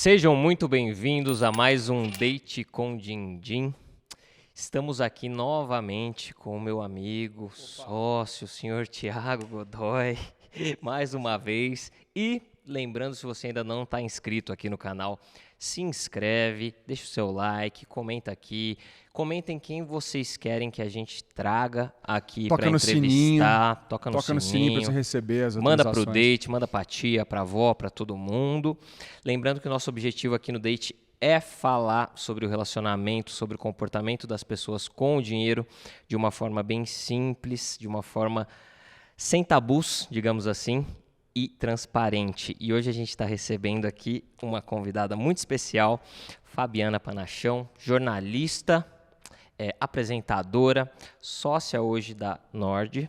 Sejam muito bem-vindos a mais um Date com Dindim. Estamos aqui novamente com o meu amigo, sócio, o senhor Thiago Godoy, mais uma vez. E lembrando, se você ainda não está inscrito aqui no canal, se inscreve, deixa o seu like, comenta aqui. Comentem quem vocês querem que a gente traga aqui para entrevistar. Toca no sininho para você receber as manda atualizações. pro date, manda pra tia, pra avó, pra todo mundo. Lembrando que o nosso objetivo aqui no date é falar sobre o relacionamento, sobre o comportamento das pessoas com o dinheiro de uma forma bem simples, de uma forma sem tabus, digamos assim, e transparente. E hoje a gente está recebendo aqui uma convidada muito especial, Fabiana Panachão, jornalista, apresentadora, sócia hoje da Nord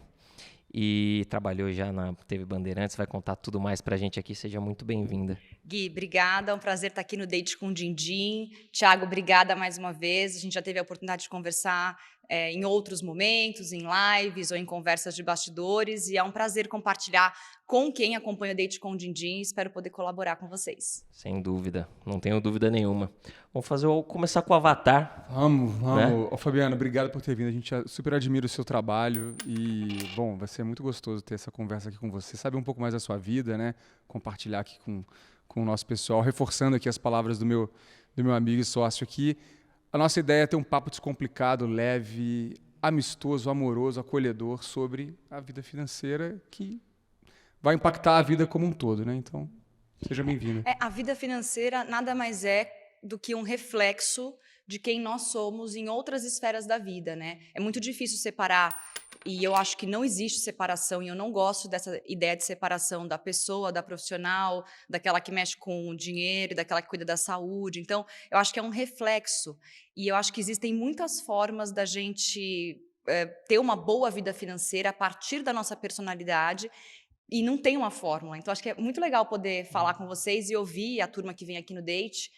e trabalhou já na TV Bandeirantes, vai contar tudo mais pra gente aqui. Seja muito bem-vinda. Gui, obrigada, é um prazer estar aqui no Date com o Dindim. Thiago, obrigada mais uma vez. A gente já teve a oportunidade de conversar em outros momentos, em lives ou em conversas de bastidores, e é um prazer compartilhar com quem acompanha o Date com o Dindim. Espero poder colaborar com vocês. Sem dúvida, não tenho dúvida nenhuma. Vamos começar com o Avatar. Vamos. Né? Ô, Fabiana, obrigado por ter vindo. A gente super admira o seu trabalho e, bom, vai ser muito gostoso ter essa conversa aqui com você. Saber um pouco mais da sua vida, né? Compartilhar aqui com o nosso pessoal, reforçando aqui as palavras do meu amigo e sócio aqui. A nossa ideia é ter um papo descomplicado, leve, amistoso, amoroso, acolhedor sobre a vida financeira que vai impactar a vida como um todo, né? Então, seja bem-vinda. A vida financeira nada mais é do que um reflexo de quem nós somos em outras esferas da vida, né? É muito difícil separar, e eu acho que não existe separação, e eu não gosto dessa ideia de separação da pessoa, da profissional, daquela que mexe com o dinheiro, daquela que cuida da saúde. Então, eu acho que é um reflexo, e eu acho que existem muitas formas da gente ter uma boa vida financeira a partir da nossa personalidade, e não tem uma fórmula. Então, acho que é muito legal poder falar com vocês e ouvir a turma que vem aqui no Date,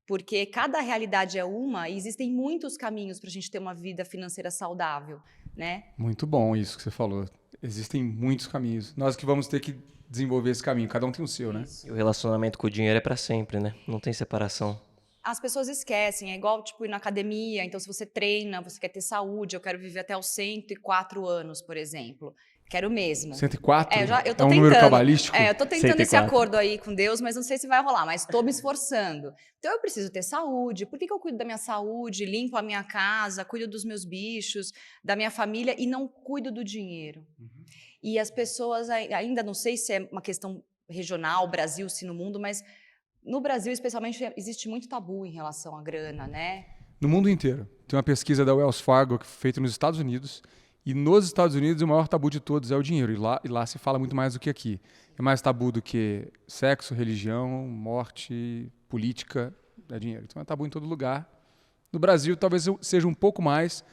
porque cada realidade é uma e existem muitos caminhos para a gente ter uma vida financeira saudável, né? Muito bom isso que você falou. Existem muitos caminhos. Nós que vamos ter que desenvolver esse caminho. Cada um tem o seu, né? E o relacionamento com o dinheiro é para sempre, né? Não tem separação. As pessoas esquecem, é igual tipo ir na academia, então se você treina, você quer ter saúde, eu quero viver até os 104 anos, por exemplo. Quero mesmo. 104? Eu tô é um tentando, número cabalístico? Eu tô tentando 104. esse acordo aí com Deus, mas não sei se vai rolar, mas estou me esforçando. Então eu preciso ter saúde. Por que eu cuido da minha saúde, limpo a minha casa, cuido dos meus bichos, da minha família e não cuido do dinheiro? E as pessoas, ainda não sei se é uma questão regional, Brasil, se no mundo, mas no Brasil, especialmente, existe muito tabu em relação à grana, né? No mundo inteiro. Tem uma pesquisa da Wells Fargo feita nos Estados Unidos. E nos Estados Unidos, o maior tabu de todos é o dinheiro. E lá se fala muito mais do que aqui. É mais tabu do que sexo, religião, morte, política, é dinheiro. Então é tabu em todo lugar. No Brasil, talvez seja um pouco mais,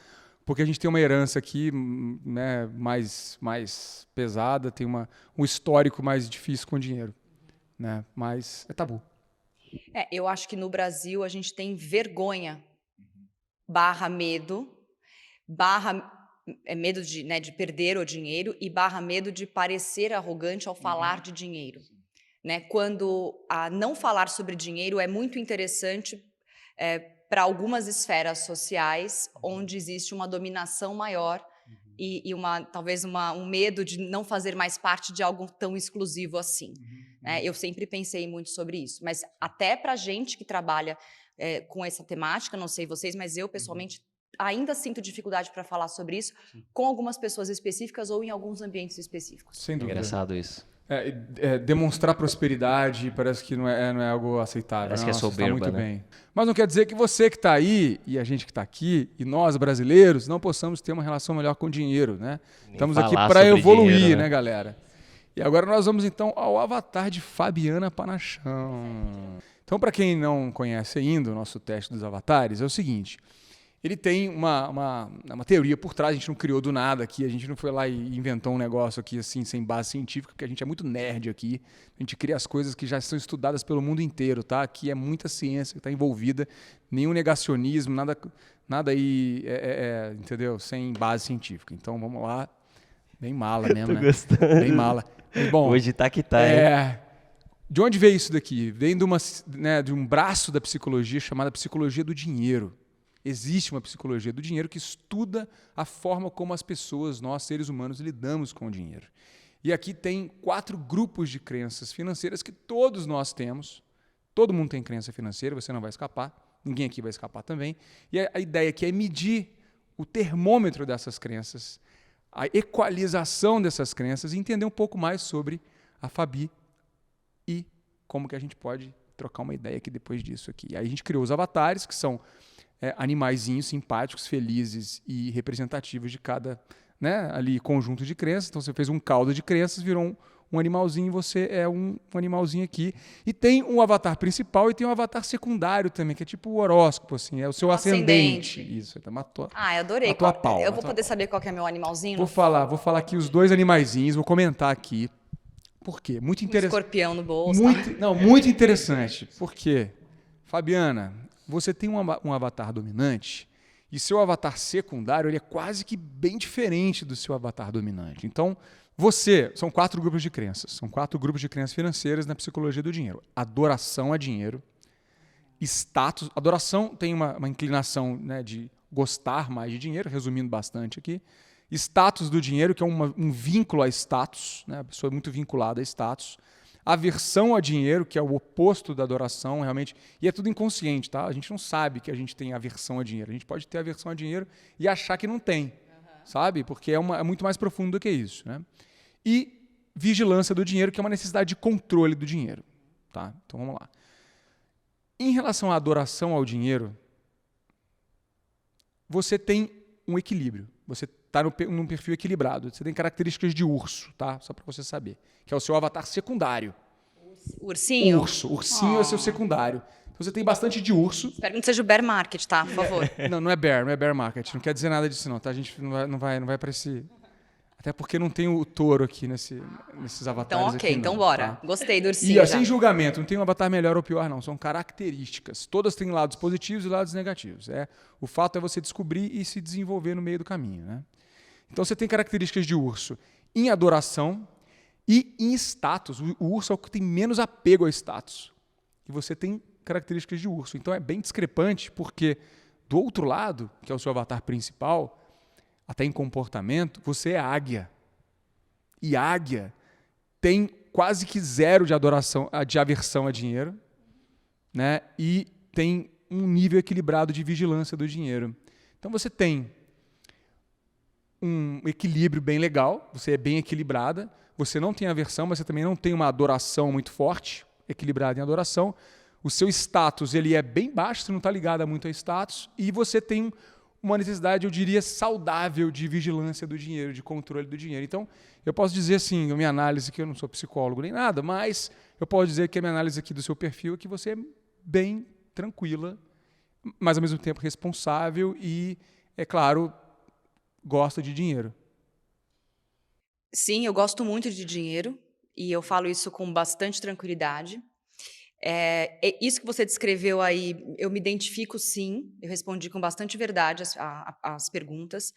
porque a gente tem uma herança aqui, né, mais pesada, tem um histórico mais difícil com o dinheiro. Né? Mas é tabu. Eu acho que no Brasil a gente tem vergonha, barra medo, medo de perder o dinheiro e barra medo de parecer arrogante ao falar de dinheiro. Né? Quando não falar sobre dinheiro é muito interessante para algumas esferas sociais onde existe uma dominação maior e talvez um medo de não fazer mais parte de algo tão exclusivo assim. Eu sempre pensei muito sobre isso, mas até para a gente que trabalha com essa temática, não sei vocês, mas eu pessoalmente ainda sinto dificuldade para falar sobre isso com algumas pessoas específicas ou em alguns ambientes específicos. Sem dúvida. Engraçado isso. Demonstrar prosperidade parece que não é algo aceitável. Parece que é soberba, tá muito né? bem. Mas não quer dizer que você que está aí e a gente que está aqui e nós brasileiros não possamos ter uma relação melhor com o dinheiro, né? Estamos aqui para evoluir, dinheiro, né, galera? E agora nós vamos então ao avatar de Fabiana Panachão. Então, para quem não conhece ainda o nosso teste dos avatares, é o seguinte. Ele tem uma teoria por trás, a gente não criou do nada aqui, a gente não foi lá e inventou um negócio aqui assim, sem base científica, porque a gente é muito nerd aqui, a gente cria as coisas que já são estudadas pelo mundo inteiro, tá? Aqui é muita ciência que está envolvida, nenhum negacionismo, nada aí, entendeu? Sem base científica. Então, vamos lá, bem mala mesmo, né? Tô gostando. Bem mala. Bom, hoje tá que tá, hein? De onde veio isso daqui? Vem de um braço da psicologia chamada psicologia do dinheiro. Existe uma psicologia do dinheiro que estuda a forma como as pessoas, nós seres humanos, lidamos com o dinheiro. E aqui tem 4 grupos de crenças financeiras que todos nós temos. Todo mundo tem crença financeira, você não vai escapar. Ninguém aqui vai escapar também. E a ideia aqui é medir o termômetro dessas crenças, a equalização dessas crenças e entender um pouco mais sobre a Fabi e como que a gente pode trocar uma ideia aqui depois disso aqui. Aí a gente criou os avatares, que são animaizinhos simpáticos, felizes e representativos de cada ali conjunto de crenças. Então você fez um caldo de crenças, virou um animalzinho, você é um animalzinho aqui. E tem um avatar principal e tem um avatar secundário também, que é tipo o horóscopo, assim, é o seu ascendente. Isso, matou. Eu adorei. Matou a pau. Eu vou poder saber qual que é meu animalzinho? Vou falar aqui os 2 animaizinhos, vou comentar aqui. Por quê? Muito interessante. Escorpião no bolso. Muito interessante. Por quê? Fabiana, você tem um avatar dominante e seu avatar secundário ele é quase que bem diferente do seu avatar dominante. Então, são 4 grupos de crenças. São 4 grupos de crenças financeiras na psicologia do dinheiro. Adoração a dinheiro. Status. Adoração tem uma inclinação de gostar mais de dinheiro, resumindo bastante aqui. Status do dinheiro, que é um vínculo a status, a pessoa é muito vinculada a status. Aversão a dinheiro, que é o oposto da adoração, realmente. E é tudo inconsciente, tá? A gente não sabe que a gente tem aversão a dinheiro. A gente pode ter aversão a dinheiro e achar que não tem, sabe? Porque é muito mais profundo do que isso, né? E vigilância do dinheiro, que é uma necessidade de controle do dinheiro, tá? Então vamos lá. Em relação à adoração ao dinheiro, você tem um equilíbrio. Você está num perfil equilibrado. Você tem características de urso, tá? Só para você saber. Que é o seu avatar secundário. Ursinho? Ursinho é o seu secundário. Então você tem bastante de urso. Espero que não seja o bear market, tá? Por favor. Não é bear market. Não quer dizer nada disso não, tá? A gente não vai para esse... Até porque não tem o touro aqui nesses avatares. Então, ok. Aqui, então não, bora. tá? Gostei do ursinho E sem julgamento. Não tem um avatar melhor ou pior, não. São características. Todas têm lados positivos e lados negativos. O fato é você descobrir e se desenvolver no meio do caminho, né? Então você tem características de urso em adoração e em status. O urso é o que tem menos apego ao status. E você tem características de urso. Então é bem discrepante, porque do outro lado, que é o seu avatar principal, até em comportamento, você é águia. E águia tem quase que 0 de aversão a dinheiro, né? E tem um nível equilibrado de vigilância do dinheiro. Então você tem um equilíbrio bem legal, você é bem equilibrada, você não tem aversão, mas você também não tem uma adoração muito forte, equilibrada em adoração. O seu status ele é bem baixo, você não está ligado muito a status, e você tem uma necessidade, eu diria, saudável de vigilância do dinheiro, de controle do dinheiro. Então, eu posso dizer assim, a minha análise, que eu não sou psicólogo nem nada, mas eu posso dizer que a minha análise aqui do seu perfil é que você é bem tranquila, mas ao mesmo tempo responsável e, é claro, gosta de dinheiro. Sim, eu gosto muito de dinheiro e eu falo isso com bastante tranquilidade. Isso que você descreveu aí, eu me identifico sim, eu respondi com bastante verdade as perguntas.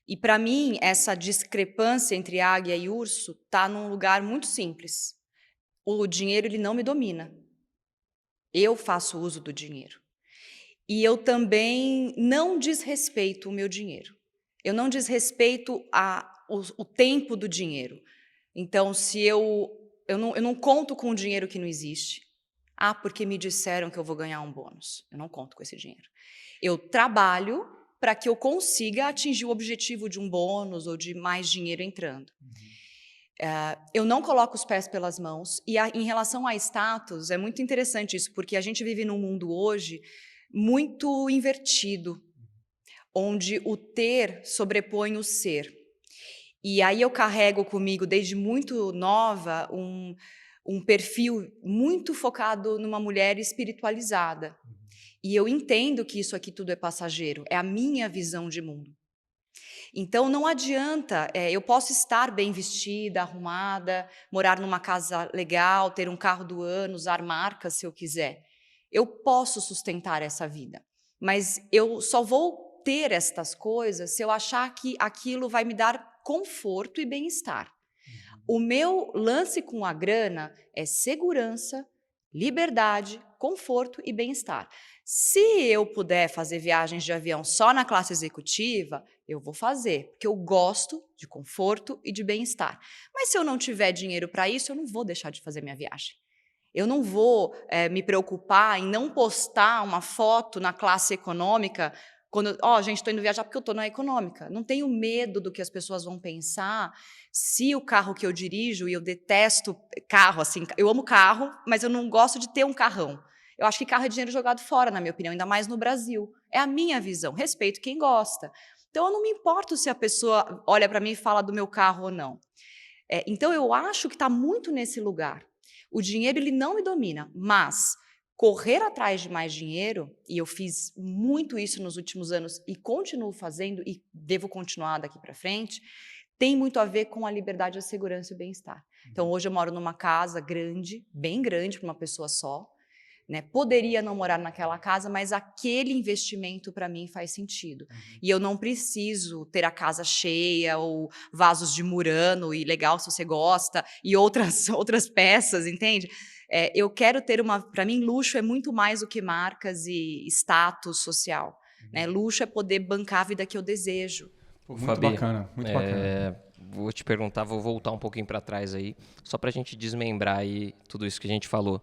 E para mim, essa discrepância entre águia e urso está num lugar muito simples. O dinheiro ele não me domina. Eu faço uso do dinheiro. E eu também não desrespeito o meu dinheiro. Eu não desrespeito o tempo do dinheiro. Então, se eu não conto com o dinheiro que não existe. Porque me disseram que eu vou ganhar um bônus. Eu não conto com esse dinheiro. Eu trabalho para que eu consiga atingir o objetivo de um bônus ou de mais dinheiro entrando. Eu não coloco os pés pelas mãos. E em relação a status, é muito interessante isso, porque a gente vive num mundo hoje muito invertido, onde o ter sobrepõe o ser. E aí eu carrego comigo, desde muito nova, um perfil muito focado numa mulher espiritualizada. E eu entendo que isso aqui tudo é passageiro, é a minha visão de mundo. Então, não adianta, eu posso estar bem vestida, arrumada, morar numa casa legal, ter um carro do ano, usar marcas se eu quiser. Eu posso sustentar essa vida, mas eu só vou ter estas coisas se eu achar que aquilo vai me dar conforto e bem-estar. O meu lance com a grana é segurança, liberdade, conforto e bem-estar. Se eu puder fazer viagens de avião só na classe executiva, eu vou fazer, porque eu gosto de conforto e de bem-estar. Mas se eu não tiver dinheiro para isso, eu não vou deixar de fazer minha viagem. Eu não vou me preocupar em não postar uma foto na classe econômica quando, gente, estou indo viajar porque eu estou na econômica. Não tenho medo do que as pessoas vão pensar se o carro que eu dirijo, e eu detesto carro, assim, eu amo carro, mas eu não gosto de ter um carrão. Eu acho que carro é dinheiro jogado fora, na minha opinião, ainda mais no Brasil. É a minha visão, respeito quem gosta. Então, eu não me importo se a pessoa olha para mim e fala do meu carro ou não. Então, eu acho que está muito nesse lugar. O dinheiro, ele não me domina, mas correr atrás de mais dinheiro, e eu fiz muito isso nos últimos anos e continuo fazendo e devo continuar daqui para frente, tem muito a ver com a liberdade, a segurança e o bem-estar. Então, hoje eu moro numa casa grande, bem grande para uma pessoa só, né? Poderia não morar naquela casa, mas aquele investimento para mim faz sentido. E eu não preciso ter a casa cheia ou vasos de Murano, e legal se você gosta, e outras peças, entende? Eu quero ter para mim, luxo é muito mais do que marcas e status social. Né? Luxo é poder bancar a vida que eu desejo. Muito Fabi, bacana, muito bacana. Vou te perguntar, vou voltar um pouquinho para trás aí, só para a gente desmembrar aí tudo isso que a gente falou.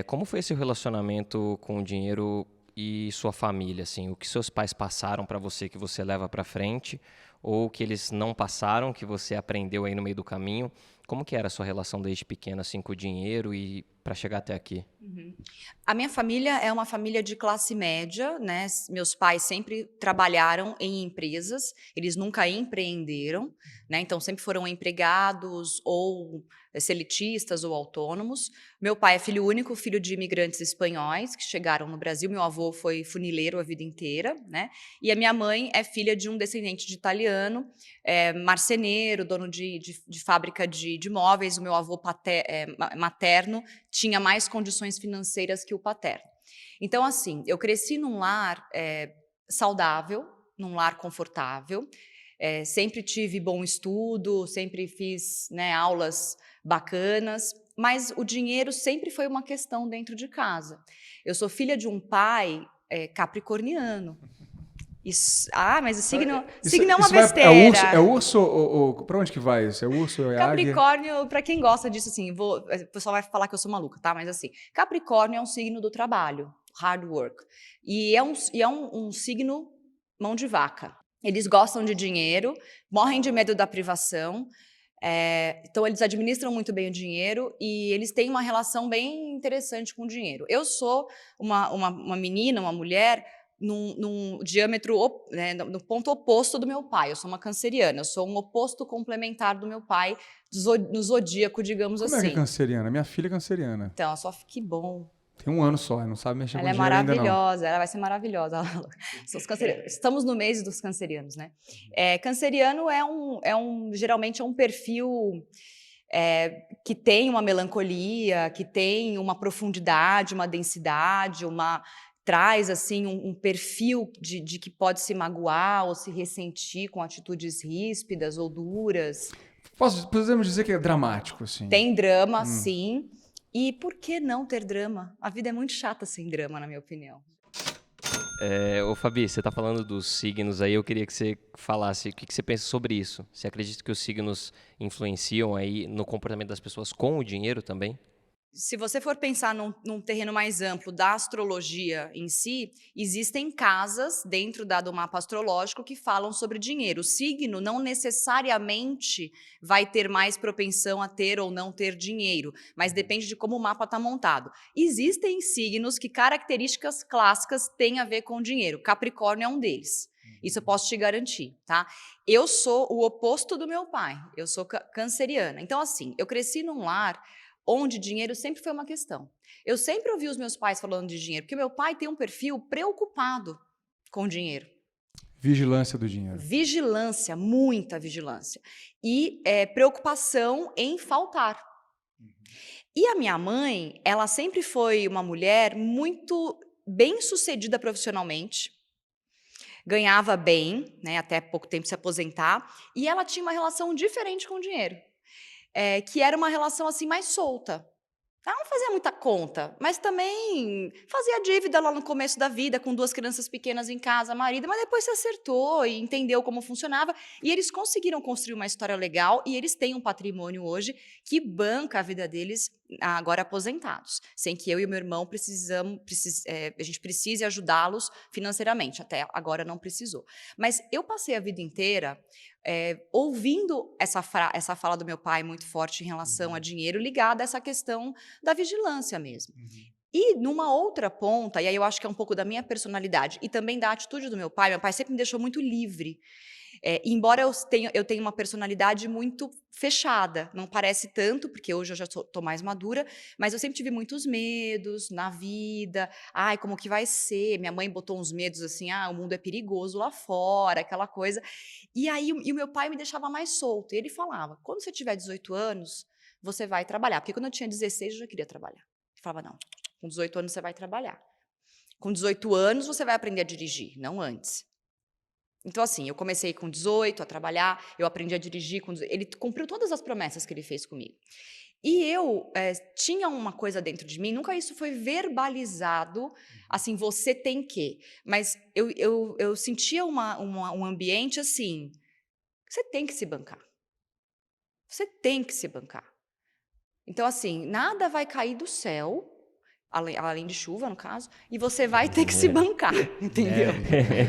Como foi esse relacionamento com o dinheiro e sua família? Assim, o que seus pais passaram para você que você leva para frente, ou que eles não passaram, que você aprendeu aí no meio do caminho? Como que era a sua relação desde pequeno assim, com o dinheiro e para chegar até aqui? A minha família é uma família de classe média, né? Meus pais sempre trabalharam em empresas, eles nunca empreenderam, né? Então sempre foram empregados ou seletistas ou autônomos. Meu pai é filho único, filho de imigrantes espanhóis que chegaram no Brasil. Meu avô foi funileiro a vida inteira, né? E a minha mãe é filha de um descendente de italiano, marceneiro, dono de fábrica de móveis. O meu avô materno tinha mais condições financeiras que o paterno. Então, assim, eu cresci num lar saudável, num lar confortável, sempre tive bom estudo, sempre fiz, né, aulas bacanas, mas o dinheiro sempre foi uma questão dentro de casa. Eu sou filha de um pai capricorniano. Mas o signo é uma besteira. É urso ou para onde que vai isso? É urso ou é Capricórnio, para quem gosta disso, assim, o pessoal vai falar que eu sou maluca, tá? Mas assim, Capricórnio é um signo do trabalho, hard work. E é um signo mão de vaca. Eles gostam de dinheiro, morrem de medo da privação, então eles administram muito bem o dinheiro e eles têm uma relação bem interessante com o dinheiro. Eu sou uma menina, uma mulher num diâmetro, né, no ponto oposto do meu pai. Eu sou uma canceriana, eu sou um oposto complementar do meu pai, no zodíaco, digamos assim. Como é que é canceriana? Minha filha é canceriana. Então, só que bom. Tem 1 ano só, não sabe mexer com dinheiro Ela é ainda não. maravilhosa, ela vai ser maravilhosa. Estamos no mês dos cancerianos, né? Canceriano geralmente é um perfil que tem uma melancolia, que tem uma profundidade, uma densidade, traz assim um perfil de que pode se magoar ou se ressentir com atitudes ríspidas ou duras. Podemos dizer que é dramático, assim. Tem drama, sim. E por que não ter drama? A vida é muito chata sem drama, na minha opinião. Ô Fabi, você está falando dos signos aí, eu queria que você falasse o que você pensa sobre isso. Você acredita que os signos influenciam aí no comportamento das pessoas com o dinheiro também? Se você for pensar num terreno mais amplo da astrologia em si, existem casas dentro do mapa astrológico que falam sobre dinheiro. O signo não necessariamente vai ter mais propensão a ter ou não ter dinheiro, mas depende de como o mapa está montado. Existem signos que características clássicas têm a ver com dinheiro. Capricórnio é um deles. Isso eu posso te garantir, tá? Eu sou o oposto do meu pai. Eu sou canceriana. Então, assim, eu cresci num lar onde dinheiro sempre foi uma questão. Eu sempre ouvi os meus pais falando de dinheiro, porque meu pai tem um perfil preocupado com dinheiro. Vigilância do dinheiro. Vigilância, muita vigilância. E preocupação em faltar. E a minha mãe, ela sempre foi uma mulher muito bem-sucedida profissionalmente, ganhava bem, né, até pouco tempo se aposentar, e ela tinha uma relação diferente com o dinheiro. que era uma relação assim mais solta. Ela não fazia muita conta, mas também fazia dívida lá no começo da vida, com 2 crianças pequenas em casa, marido, mas depois se acertou e entendeu como funcionava. E eles conseguiram construir uma história legal e eles têm um patrimônio hoje que banca a vida deles, agora aposentados, sem que eu e o meu irmão a gente precise ajudá-los financeiramente. Até agora não precisou. Mas eu passei a vida inteira ouvindo essa fala do meu pai muito forte em relação a dinheiro, ligada a essa questão da vigilância mesmo. E numa outra ponta, e aí eu acho que é um pouco da minha personalidade e também da atitude do meu pai sempre me deixou muito livre. Embora eu tenha uma personalidade muito fechada, não parece tanto, porque hoje eu já estou mais madura, mas eu sempre tive muitos medos na vida. Ai, como que vai ser? Minha mãe botou uns medos assim, o mundo é perigoso lá fora, aquela coisa. E aí o meu pai me deixava mais solto. E ele falava, quando você tiver 18 anos, você vai trabalhar. Porque quando eu tinha 16, eu já queria trabalhar. Ele falava, não, com 18 anos você vai trabalhar. Com 18 anos você vai aprender a dirigir, não antes. Então, assim, eu comecei com 18 a trabalhar, eu aprendi a dirigir com 18. Ele cumpriu todas as promessas que ele fez comigo. E eu tinha uma coisa dentro de mim, nunca isso foi verbalizado, assim, você tem que. Mas eu sentia um ambiente assim, você tem que se bancar. Você tem que se bancar. Então, assim, nada vai cair do céu, além de chuva, no caso, e você vai ter que se bancar, entendeu?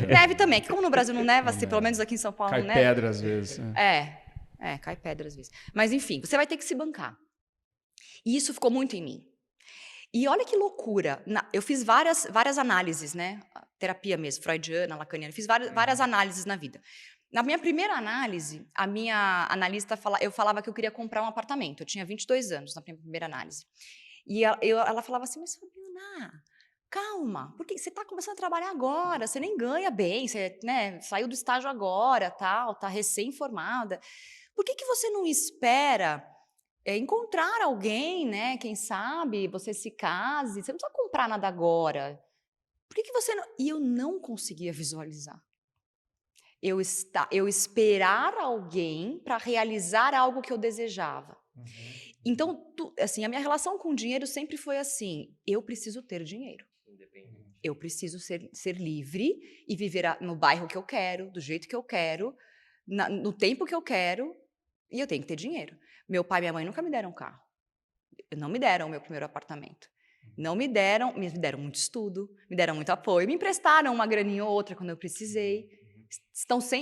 Neve também, que como no Brasil não neva, assim, pelo menos aqui em São Paulo Cai não neva. pedra às vezes. Cai pedra às vezes. Mas enfim, você vai ter que se bancar. E isso ficou muito em mim. E olha que loucura, eu fiz várias análises, né? Terapia mesmo, freudiana, lacaniana, fiz várias análises na vida. Na minha primeira análise, a minha analista eu falava que eu queria comprar um apartamento. Eu tinha 22 anos na minha primeira análise. E ela falava assim, mas Fabiana, calma, porque você está começando a trabalhar agora, você nem ganha bem, você, né, saiu do estágio agora, tal, tá recém-formada. Por que você não espera encontrar alguém, né? Quem sabe você se case, você não precisa comprar nada agora. Por que você não... E eu não conseguia visualizar. Eu esperar alguém para realizar algo que eu desejava. Então, assim, a minha relação com o dinheiro sempre foi assim, eu preciso ter dinheiro. Eu preciso ser livre e viver no bairro que eu quero, do jeito que eu quero, no tempo que eu quero, e eu tenho que ter dinheiro. Meu pai e minha mãe nunca me deram um carro. Não me deram o meu primeiro apartamento. Não me deram muito estudo, me deram muito apoio, me emprestaram uma graninha ou outra quando eu precisei.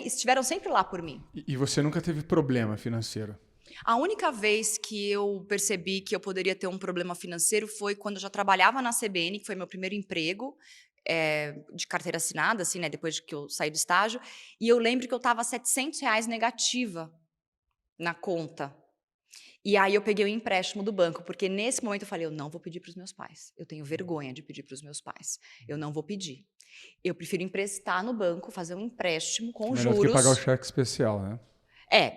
Estiveram sempre lá por mim. E você nunca teve problema financeiro? A única vez que eu percebi que eu poderia ter um problema financeiro foi quando eu já trabalhava na CBN, que foi meu primeiro emprego, de carteira assinada, assim, né, depois que eu saí do estágio. E eu lembro que eu estava R$700 negativa na conta. E aí eu peguei o empréstimo do banco, porque nesse momento eu falei, eu não vou pedir para os meus pais. Eu tenho vergonha de pedir para os meus pais. Eu não vou pedir. Eu prefiro emprestar no banco, fazer um empréstimo com Melhor juros. do que pagar o cheque especial, né?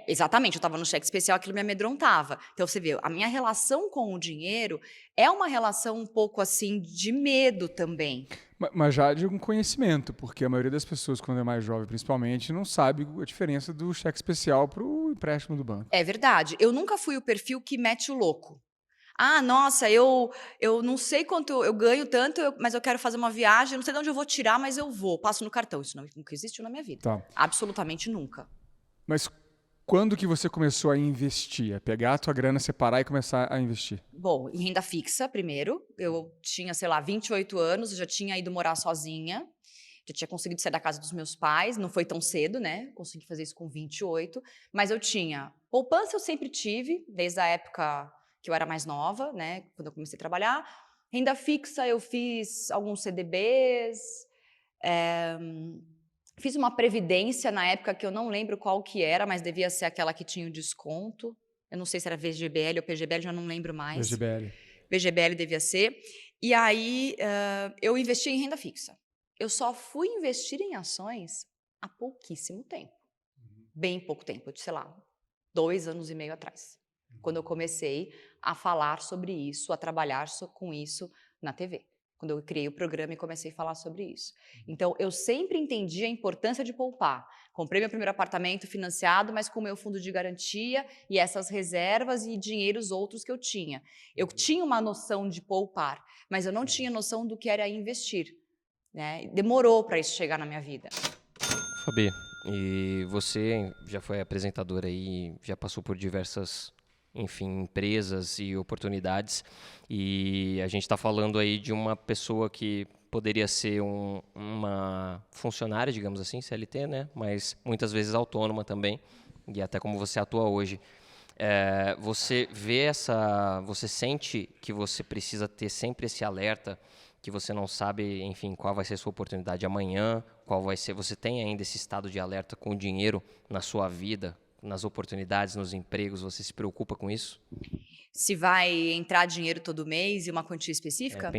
Exatamente. Eu estava no cheque especial, aquilo me amedrontava. Então, você vê, a minha relação com o dinheiro é uma relação um pouco, assim, de medo também. Mas já de um conhecimento, porque a maioria das pessoas, quando é mais jovem principalmente, não sabe a diferença do cheque especial para o empréstimo do banco. É verdade. Eu nunca fui o perfil que mete o louco. Nossa, eu não sei quanto eu ganho tanto, mas eu quero fazer uma viagem, não sei de onde eu vou tirar, mas eu vou. Passo no cartão. Isso nunca existiu na minha vida. Tá. Absolutamente nunca. Mas quando que você começou a investir? A pegar a tua grana, separar e começar a investir? Bom, em renda fixa, primeiro. Eu tinha, sei lá, 28 anos, eu já tinha ido morar sozinha. Já tinha conseguido sair da casa dos meus pais. Não foi tão cedo, né? Consegui fazer isso com 28. Mas eu tinha... Poupança eu sempre tive, desde a época que eu era mais nova, né? Quando eu comecei a trabalhar. Renda fixa eu fiz alguns CDBs. Fiz uma previdência na época que eu não lembro qual que era, mas devia ser aquela que tinha o desconto. Eu não sei se era VGBL ou PGBL, já não lembro mais. VGBL. VGBL devia ser. E aí eu investi em renda fixa. Eu só fui investir em ações há pouquíssimo tempo. Bem pouco tempo, sei lá, 2 anos e meio atrás. Quando eu comecei a falar sobre isso, a trabalhar com isso na TV. quando eu criei o programa e comecei a falar sobre isso. Então, eu sempre entendi a importância de poupar. Comprei meu primeiro apartamento financiado, mas com o meu fundo de garantia e essas reservas e dinheiros outros que eu tinha. Eu tinha uma noção de poupar, mas eu não tinha noção do que era investir, né? Demorou para isso chegar na minha vida. Fabi, e você já foi apresentadora aí, já passou por diversas, enfim, empresas e oportunidades, e a gente está falando aí de uma pessoa que poderia ser uma funcionária, digamos assim, CLT, né? Mas muitas vezes autônoma também, e até como você atua hoje. Você vê você sente que você precisa ter sempre esse alerta, que você não sabe, enfim, qual vai ser a sua oportunidade amanhã, qual vai ser, você tem ainda esse estado de alerta com o dinheiro na sua vida, nas oportunidades, nos empregos, você se preocupa com isso? Se vai entrar dinheiro todo mês e uma quantia específica?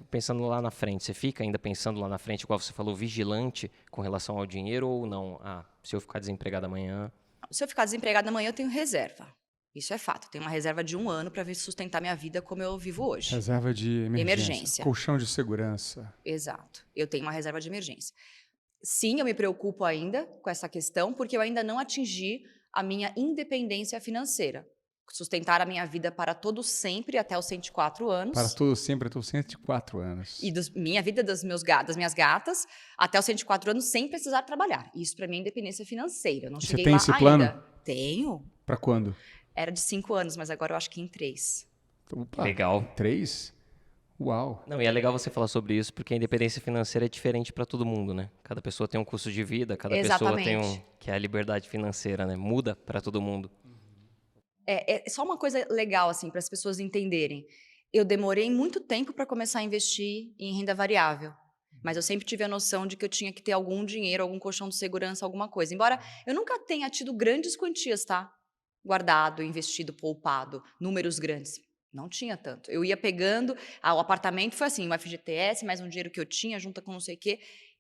Pensando lá na frente, você fica ainda pensando lá na frente, igual você falou, vigilante com relação ao dinheiro ou não? Se eu ficar desempregado amanhã... Se eu ficar desempregada amanhã, eu tenho reserva. Isso é fato. Eu tenho uma reserva de 1 ano para sustentar minha vida como eu vivo hoje. Reserva de emergência. Emergência. Colchão de segurança. Exato. Eu tenho uma reserva de emergência. Sim, eu me preocupo ainda com essa questão, porque eu ainda não atingi a minha independência financeira. Sustentar a minha vida para todo sempre até os 104 anos. Para todo sempre até os 104 anos. E minha vida das minhas gatas até os 104 anos sem precisar trabalhar. Isso para mim é independência financeira. Eu não cheguei tem lá esse ainda. plano? Tenho. Para quando? Era de 5 anos, mas agora eu acho que em 3. Opa, legal. 3? Uau. Não, e é legal você falar sobre isso, porque a independência financeira é diferente para todo mundo, né? Cada pessoa tem um custo de vida, cada pessoa tem que é a liberdade financeira, né? Muda para todo mundo. É só uma coisa legal, assim, para as pessoas entenderem. Eu demorei muito tempo para começar a investir em renda variável. Mas eu sempre tive a noção de que eu tinha que ter algum dinheiro, algum colchão de segurança, alguma coisa. Embora eu nunca tenha tido grandes quantias, tá? Guardado, investido, poupado, números grandes. Não tinha tanto. Eu ia pegando, o apartamento foi assim, um FGTS, mais um dinheiro que eu tinha, junta com não sei o quê,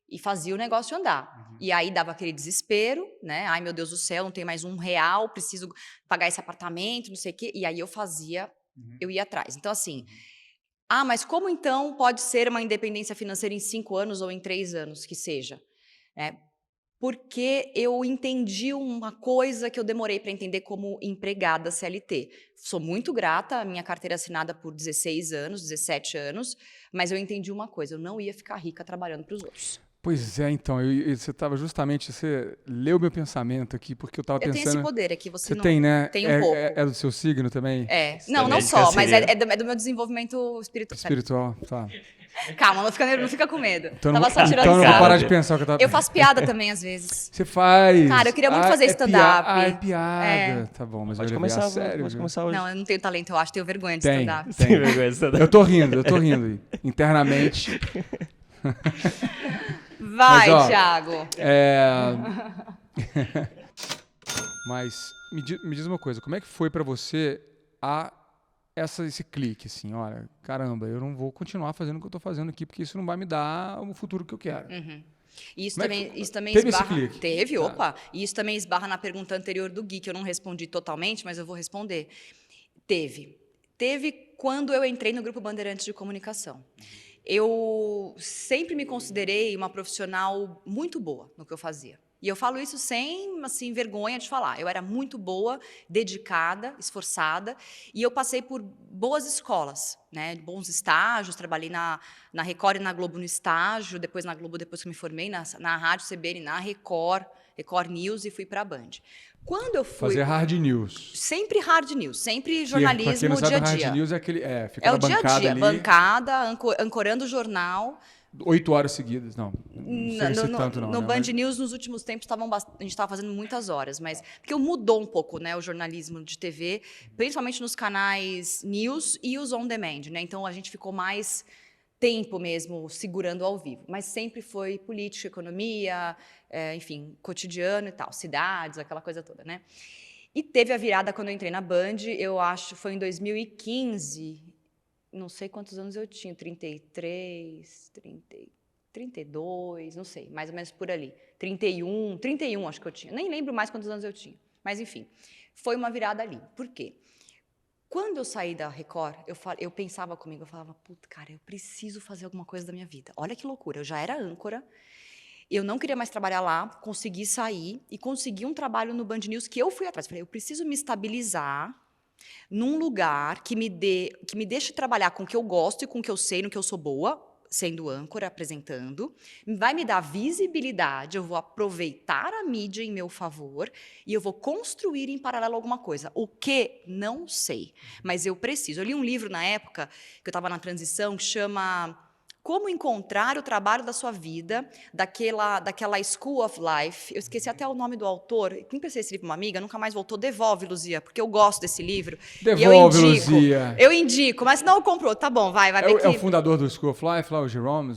e fazia o negócio andar. E aí dava aquele desespero, né? Ai, meu Deus do céu, não tenho mais R$1, preciso pagar esse apartamento, não sei o quê. E aí eu fazia, eu ia atrás. Então, assim, mas como então pode ser uma independência financeira em 5 anos ou em 3 anos, que seja? Porque eu entendi uma coisa que eu demorei para entender como empregada CLT. Sou muito grata, a minha carteira assinada por 16 anos, 17 anos, mas eu entendi uma coisa, eu não ia ficar rica trabalhando para os outros. Pois é, então, você leu meu pensamento aqui, porque eu estava pensando... Eu tenho esse poder aqui, você não... tem, né? Tem um pouco. É do seu signo também? Não só, mas é do meu desenvolvimento espiritual. Espiritual, tá. Calma, não fica com medo. Então Tava só tirando então eu não vou sarro. parar de pensar o que eu tava... Eu faço piada também, às vezes. Você faz? Cara, eu queria muito fazer stand-up. É piada. Tá bom, mas Pode eu levei a começar, sério. pode começar hoje. Não, eu não tenho talento, eu acho. Tenho vergonha de Tem. stand-up. Tem vergonha de stand-up. Eu tô rindo. Internamente. Vai, Mas, ó, Thiago. Mas me diz uma coisa, como é que foi pra você esse clique, assim, olha, caramba, eu não vou continuar fazendo o que eu tô fazendo aqui, porque isso não vai me dar o futuro que eu quero. Isso também teve esbarra... esse clique? Teve, opa. E isso também esbarra na pergunta anterior do Gui, que eu não respondi totalmente, mas eu vou responder. Teve quando eu entrei no Grupo Bandeirantes de Comunicação. Eu sempre me considerei uma profissional muito boa no que eu fazia. E eu falo isso sem, assim, vergonha de falar. Eu era muito boa, dedicada, esforçada, e eu passei por boas escolas, né? Bons estágios, trabalhei na Record e na Globo no estágio, depois na Globo, depois que eu me formei, na Rádio CBN, na Record News, e fui para a Band. Quando eu fui... Fazer hard news. Sempre hard news, sempre jornalismo pra quem não sabe, dia a dia. hard news é aquele... fica É na o dia a bancada dia, ali, bancada, ancorando o jornal. 8 horas seguidas, não sei se tanto não. No né? Band News, nos últimos tempos, a gente estava fazendo muitas horas, mas porque mudou um pouco, né, o jornalismo de TV, principalmente nos canais news e os on demand, né? Então a gente ficou mais tempo mesmo segurando ao vivo, mas sempre foi política, economia, enfim, cotidiano e tal, cidades, aquela coisa toda, né? E teve a virada quando eu entrei na Band, eu acho, foi em 2015. Não sei quantos anos eu tinha, 33, 32, não sei, mais ou menos por ali. 31 acho que eu tinha. Nem lembro mais quantos anos eu tinha. Mas, enfim, foi uma virada ali. Por quê? Quando eu saí da Record, eu pensava comigo, eu falava, puta, cara, eu preciso fazer alguma coisa da minha vida. Olha que loucura, eu já era âncora, eu não queria mais trabalhar lá, consegui sair e consegui um trabalho no Band News que eu fui atrás. Falei, eu preciso me estabilizar num lugar que me deixe trabalhar com o que eu gosto e com o que eu sei, no que eu sou boa, sendo âncora, apresentando, vai me dar visibilidade, eu vou aproveitar a mídia em meu favor e eu vou construir em paralelo alguma coisa. O que? Não sei, mas eu preciso. Eu li um livro na época, que eu estava na transição, que chama Como Encontrar o Trabalho da Sua Vida, daquela School of Life. Eu esqueci até o nome do autor. Quem pensei esse livro uma amiga, nunca mais voltou. Devolve, Luzia, porque eu gosto desse livro. Devolve, Luzia. Eu indico, mas não comprou. Tá bom, vai ver que... É o fundador do School of Life, lá, o Jerome?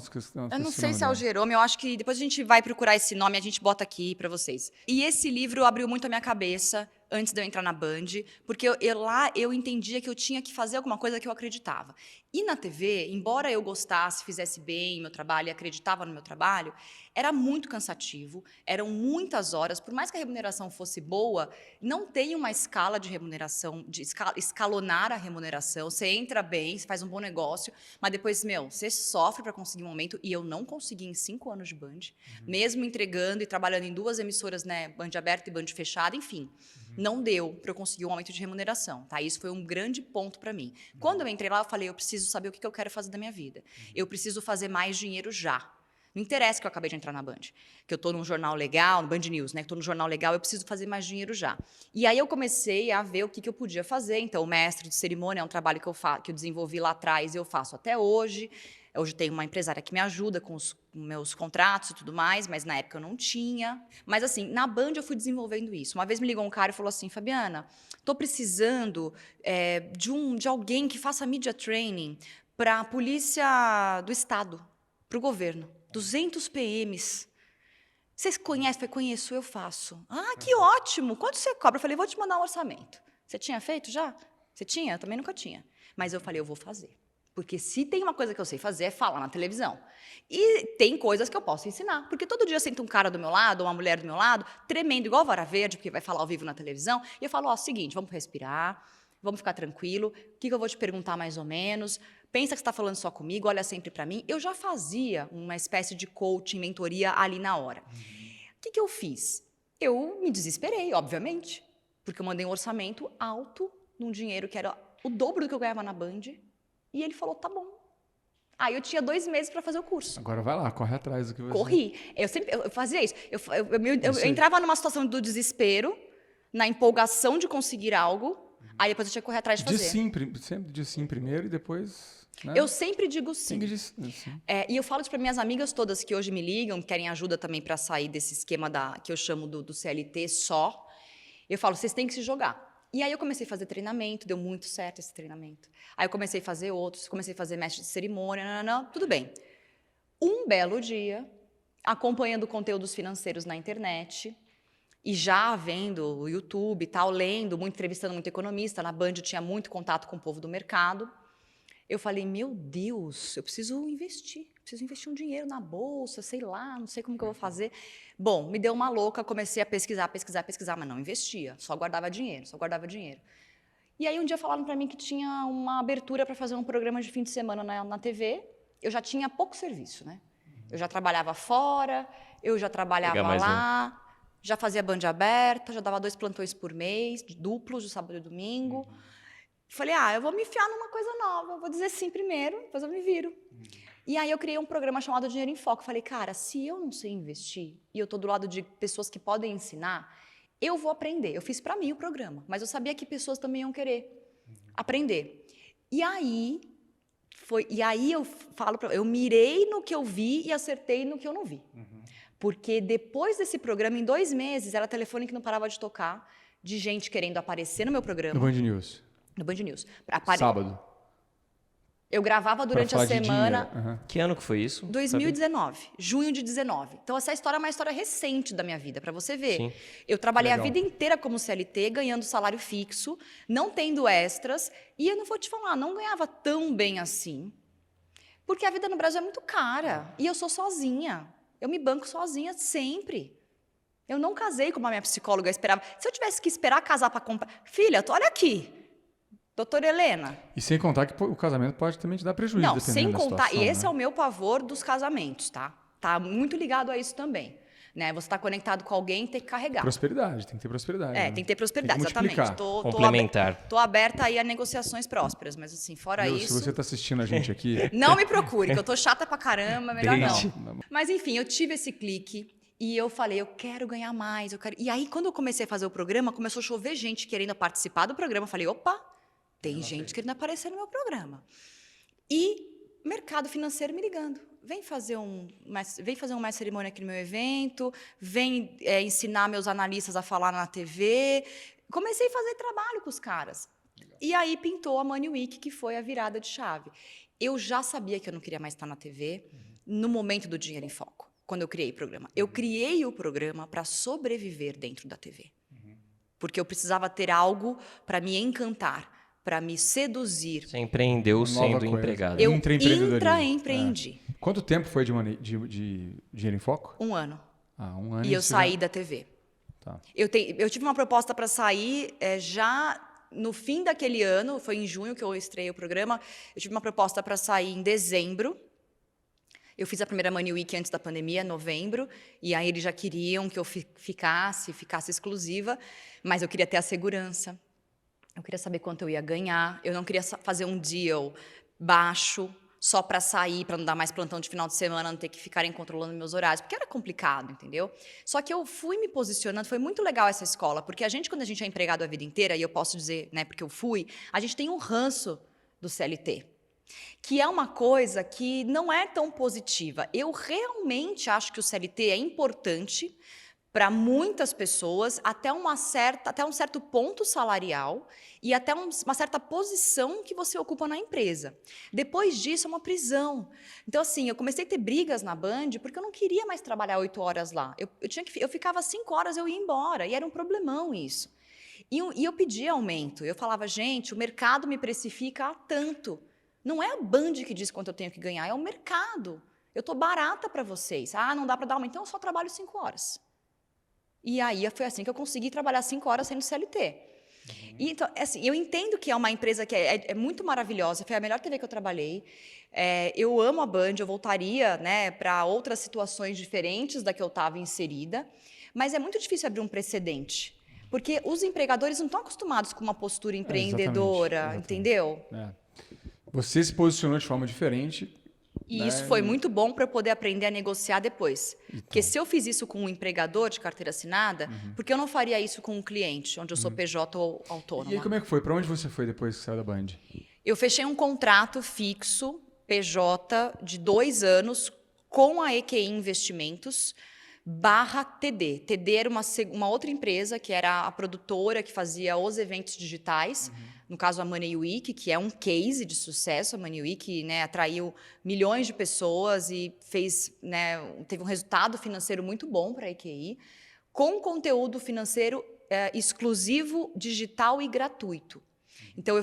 Eu não sei se é o Jerome, eu acho que depois a gente vai procurar esse nome, a gente bota aqui para vocês. E esse livro abriu muito a minha cabeça antes de eu entrar na Band, porque lá eu entendia que eu tinha que fazer alguma coisa que eu acreditava. E na TV, embora eu gostasse, fizesse bem meu trabalho e acreditava no meu trabalho, era muito cansativo, eram muitas horas, por mais que a remuneração fosse boa, não tem uma escala de remuneração, de escalonar a remuneração, você entra bem, você faz um bom negócio, mas depois, você sofre para conseguir um aumento, e eu não consegui em 5 anos de Band, mesmo entregando e trabalhando em 2 emissoras, né, Band aberta e Band fechada, enfim. Não deu para eu conseguir um aumento de remuneração, tá? Isso foi um grande ponto para mim. Quando eu entrei lá, eu falei, eu preciso saber o que eu quero fazer da minha vida. Eu preciso fazer mais dinheiro já. Não interessa que eu acabei de entrar na Band, que eu estou num jornal legal, no Band News, né? Que estou num jornal legal, eu preciso fazer mais dinheiro já. E aí eu comecei a ver o que eu podia fazer. Então, o mestre de cerimônia é um trabalho que eu desenvolvi lá atrás e eu faço até hoje. Hoje tenho uma empresária que me ajuda com os meus contratos e tudo mais, mas na época eu não tinha. Mas assim, na Band eu fui desenvolvendo isso. Uma vez me ligou um cara e falou assim, Fabiana, estou precisando de alguém que faça media training para a polícia do estado, para o governo. 200 PMs. Vocês conhecem? Eu falei, conheço, eu faço. Ah, que ótimo! Quanto você cobra? Eu falei, vou te mandar um orçamento. Você tinha feito já? Você tinha? Eu também nunca tinha. Mas eu falei, eu vou fazer. Porque se tem uma coisa que eu sei fazer é falar na televisão. E tem coisas que eu posso ensinar. Porque todo dia senta um cara do meu lado, ou uma mulher do meu lado, tremendo igual vara verde, porque vai falar ao vivo na televisão. E eu falo, ó, seguinte, vamos respirar, vamos ficar tranquilo. O que eu vou te perguntar mais ou menos? Pensa que você está falando só comigo, olha sempre para mim. Eu já fazia uma espécie de coaching, mentoria ali na hora. O que eu fiz? Eu me desesperei, obviamente. Porque eu mandei um orçamento alto, num dinheiro que era o dobro do que eu ganhava na Band. E ele falou, tá bom. Aí eu tinha 2 meses para fazer o curso. Agora vai lá, corre atrás do que você... Corri. Eu fazia isso. Eu entrava numa situação do desespero, na empolgação de conseguir algo, aí depois eu tinha que correr atrás de fazer. Sempre de sim primeiro e depois... Né? Eu sempre digo sim. Sim. E eu falo isso para minhas amigas todas que hoje me ligam, querem ajuda também para sair desse esquema que eu chamo do CLT só. Eu falo, vocês têm que se jogar. E aí eu comecei a fazer treinamento, deu muito certo esse treinamento. Aí eu comecei a fazer outros, comecei a fazer mestre de cerimônia, tudo bem. Um belo dia, acompanhando conteúdos financeiros na internet, e já vendo o YouTube e tal, lendo, entrevistando muito economista, na Band eu tinha muito contato com o povo do mercado, eu falei, meu Deus, eu preciso investir um dinheiro na bolsa, sei lá, não sei como que eu vou fazer. Bom, me deu uma louca, comecei a pesquisar, mas não investia, só guardava dinheiro. E aí um dia falaram para mim que tinha uma abertura para fazer um programa de fim de semana na TV. Eu já tinha pouco serviço, né? Eu já trabalhava fora, eu já trabalhava lá, já fazia Band aberta, já dava 2 plantões por mês, duplos, de sábado e domingo. Falei, eu vou me enfiar numa coisa nova, eu vou dizer sim primeiro, depois eu me viro. E aí eu criei um programa chamado Dinheiro em Foco. Falei, cara, se eu não sei investir e eu estou do lado de pessoas que podem ensinar, eu vou aprender. Eu fiz para mim o programa, mas eu sabia que pessoas também iam querer aprender. E aí eu falo, eu mirei no que eu vi e acertei no que eu não vi. Porque depois desse programa, em 2 meses, era telefone que não parava de tocar, de gente querendo aparecer no meu programa. No Band News. No Band News. Sábado. Eu gravava durante a semana. Que ano que foi isso? 2019, junho de 19. Então, essa história é uma história recente da minha vida, para você ver. Sim. Eu trabalhei a vida inteira como CLT, ganhando salário fixo, não tendo extras, e eu não vou te falar, não ganhava tão bem assim, porque a vida no Brasil é muito cara, e eu sou sozinha. Eu me banco sozinha sempre. Eu não casei como a minha psicóloga esperava. Se eu tivesse que esperar casar para comprar... Filha, olha aqui. Doutora Helena. E sem contar que o casamento pode também te dar prejuízo. Não, sem contar. Situação, e esse né? é o meu pavor dos casamentos, tá? Tá muito ligado a isso também. Né? Você está conectado com alguém e tem que carregar. Prosperidade, tem que ter prosperidade. É, né? tem que ter prosperidade, tem que exatamente. Complementar. Tô aberta aí a negociações prósperas, mas assim, fora isso... Se você está assistindo a gente aqui... Não me procure, que eu tô chata pra caramba, melhor Deixe. não. Mas enfim, eu tive esse clique e eu falei, eu quero ganhar mais, eu quero... E aí, quando eu comecei a fazer o programa, começou a chover gente querendo participar do programa. Eu falei, opa, tem gente querendo aparecer no meu programa. E mercado financeiro me ligando. Vem fazer uma cerimônia aqui no meu evento, vem ensinar meus analistas a falar na TV. Comecei a fazer trabalho com os caras. E aí pintou a Money Week, que foi a virada de chave. Eu já sabia que eu não queria mais estar na TV no momento do Dinheiro em Foco, quando eu criei o programa. Eu criei o programa para sobreviver dentro da TV. Porque eu precisava ter algo para me encantar, para me seduzir. Você empreendeu sendo empregado. Eu intraempreendi. Quanto tempo foi de Dinheiro em Foco? 1 ano. 1 ano. E eu saí da TV. Tá. Eu tive uma proposta para sair já no fim daquele ano, foi em junho que eu estreiei o programa. Eu tive uma proposta para sair em dezembro. Eu fiz a primeira Money Week antes da pandemia, novembro, e aí eles já queriam que eu ficasse exclusiva, mas eu queria ter a segurança. Eu queria saber quanto eu ia ganhar. Eu não queria fazer um deal baixo, só para sair, para não dar mais plantão de final de semana, não ter que ficarem controlando meus horários, porque era complicado, entendeu? Só que eu fui me posicionando, foi muito legal essa escola, porque quando a gente é empregado a vida inteira, e eu posso dizer, né, porque eu fui, a gente tem um ranço do CLT, que é uma coisa que não é tão positiva. Eu realmente acho que o CLT é importante para muitas pessoas, até um certo ponto salarial e até uma certa posição que você ocupa na empresa. Depois disso, é uma prisão. Então, assim, eu comecei a ter brigas na Band porque eu não queria mais trabalhar 8 horas lá. Eu ficava 5 horas, eu ia embora, e era um problemão isso. E eu pedia aumento. Eu falava, gente, o mercado me precifica a tanto. Não é a Band que diz quanto eu tenho que ganhar, é o mercado. Eu estou barata para vocês. Não dá para dar aumento, então eu só trabalho 5 horas. E aí foi assim que eu consegui trabalhar 5 horas sendo CLT. E, então, assim, eu entendo que é uma empresa que é muito maravilhosa, foi a melhor TV que eu trabalhei. Eu amo a Band, eu voltaria, né, para outras situações diferentes da que eu estava inserida, mas é muito difícil abrir um precedente, porque os empregadores não estão acostumados com uma postura empreendedora, exatamente. Entendeu? Você se posicionou de forma diferente. E isso foi muito bom para eu poder aprender a negociar depois. Então. Porque se eu fiz isso com um empregador de carteira assinada, porque eu não faria isso com um cliente, onde eu sou PJ ou autônoma. E aí como é que foi? Para onde você foi depois que saiu da Band? Eu fechei um contrato fixo, PJ, de 2 anos, com a EQI Investimentos, /TD. TD era uma outra empresa, que era a produtora que fazia os eventos digitais, no caso a Money Week, que é um case de sucesso. A Money Week, né, atraiu milhões de pessoas e teve um resultado financeiro muito bom para a EQI, com conteúdo financeiro exclusivo, digital e gratuito. Então,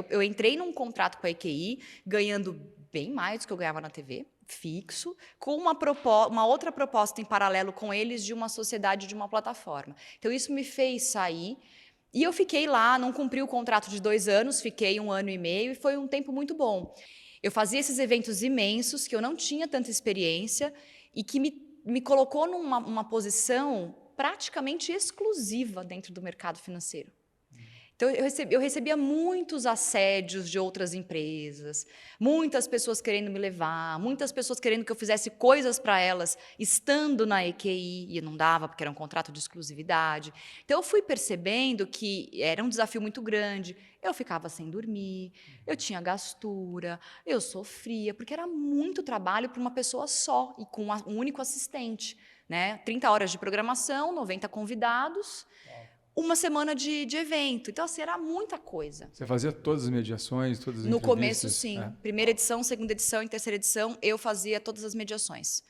eu entrei num contrato com a EQI, ganhando bem mais do que eu ganhava na TV, fixo, com uma outra proposta em paralelo com eles de uma sociedade, de uma plataforma. Então, isso me fez sair. E eu fiquei lá, não cumpri o contrato de 2 anos, fiquei 1 ano e meio e foi um tempo muito bom. Eu fazia esses eventos imensos, que eu não tinha tanta experiência e que me colocou numa posição praticamente exclusiva dentro do mercado financeiro. Então, eu recebia muitos assédios de outras empresas, muitas pessoas querendo me levar, muitas pessoas querendo que eu fizesse coisas para elas, estando na EQI, e não dava, porque era um contrato de exclusividade. Então, eu fui percebendo que era um desafio muito grande. Eu ficava sem dormir, eu tinha gastura, eu sofria, porque era muito trabalho para uma pessoa só e com um único assistente, né? 30 horas de programação, 90 convidados... 1 semana de evento. Então, assim, era muita coisa. Você fazia todas as mediações, todas as entrevistas? No entrevistas? começo, sim. Primeira edição, segunda edição e terceira edição, eu fazia todas as mediações.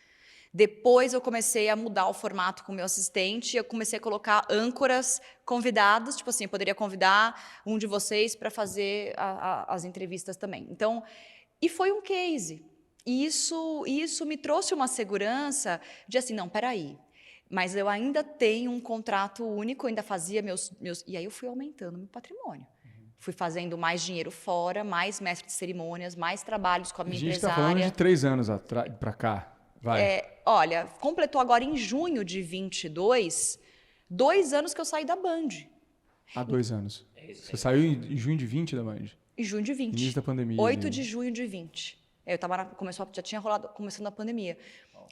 Depois, eu comecei a mudar o formato com o meu assistente, eu comecei a colocar âncoras convidados, tipo assim, eu poderia convidar um de vocês para fazer as entrevistas também. Então, e foi um case. E isso me trouxe uma segurança de assim, não, peraí, mas eu ainda tenho um contrato único, eu ainda fazia meus... E aí eu fui aumentando meu patrimônio. Fui fazendo mais dinheiro fora, mais mestre de cerimônias, mais trabalhos com a minha empresária. A gente está falando de 3 anos para cá. Vai. Olha, completou agora em junho de 22, 2 anos que eu saí da Band. Há 2 anos. Você saiu em junho de 20 da Band? Em junho de 20. Início da pandemia. 8 de junho de 20. Eu tava já tinha rolado, começando a pandemia.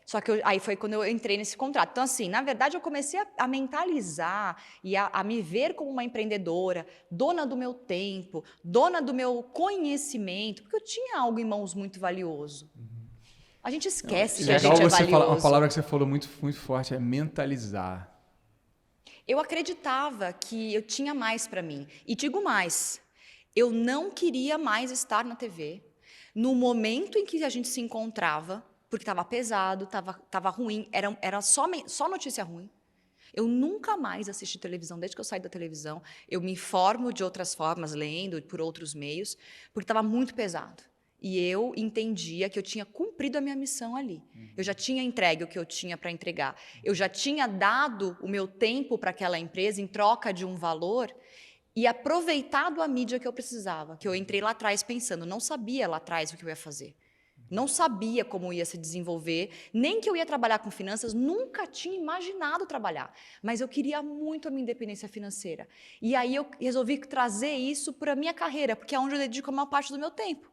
Só que aí foi quando eu entrei nesse contrato. Então, assim, na verdade, eu comecei a mentalizar e a me ver como uma empreendedora, dona do meu tempo, dona do meu conhecimento, porque eu tinha algo em mãos muito valioso. A gente esquece que a gente é valioso. Uma palavra que você falou muito, muito forte é mentalizar. Eu acreditava que eu tinha mais para mim. E digo mais, eu não queria mais estar na TV. No momento em que a gente se encontrava, porque estava pesado, estava ruim, era só notícia ruim. Eu nunca mais assisti televisão, desde que eu saí da televisão. Eu me informo de outras formas, lendo por outros meios, porque estava muito pesado. E eu entendia que eu tinha cumprido a minha missão ali. Eu já tinha entregue o que eu tinha para entregar. Eu já tinha dado o meu tempo para aquela empresa em troca de um valor e aproveitado a mídia que eu precisava. Que eu entrei lá atrás pensando, não sabia lá atrás o que eu ia fazer. Não sabia como ia se desenvolver, nem que eu ia trabalhar com finanças, nunca tinha imaginado trabalhar. Mas eu queria muito a minha independência financeira. E aí eu resolvi trazer isso para a minha carreira, porque é onde eu dedico a maior parte do meu tempo.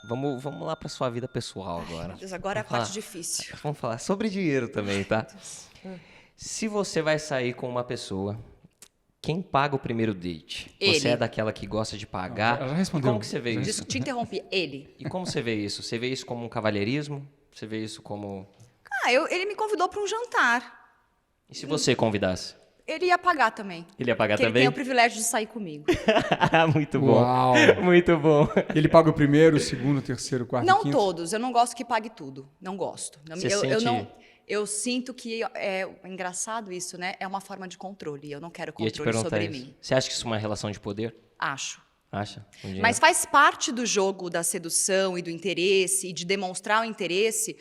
Vamos lá para sua vida pessoal agora. Deus, agora é a parte difícil. Vamos falar sobre dinheiro também, tá? Se você vai sair com uma pessoa, quem paga o primeiro date? Ele. Você é daquela que gosta de pagar? Ela já respondeu. E como que você vê isso? Desculpa, te interrompi. Ele. E como você vê isso? Você vê isso como um cavalheirismo? Você vê isso como... Ele me convidou para um jantar. E se você convidasse? Ele ia pagar também. Ele ia pagar porque também? Ele tem o privilégio de sair comigo. Muito bom. Uau. Muito bom. Ele paga o primeiro, o segundo, o terceiro, o quarto, Não o quinto? todos. Eu não gosto que pague tudo. Não gosto. Eu sinto que é engraçado isso, né? É uma forma de controle. Eu não quero controle sobre mim. Você acha que isso é uma relação de poder? Acho. Acha? Mas faz parte do jogo da sedução e do interesse e de demonstrar o interesse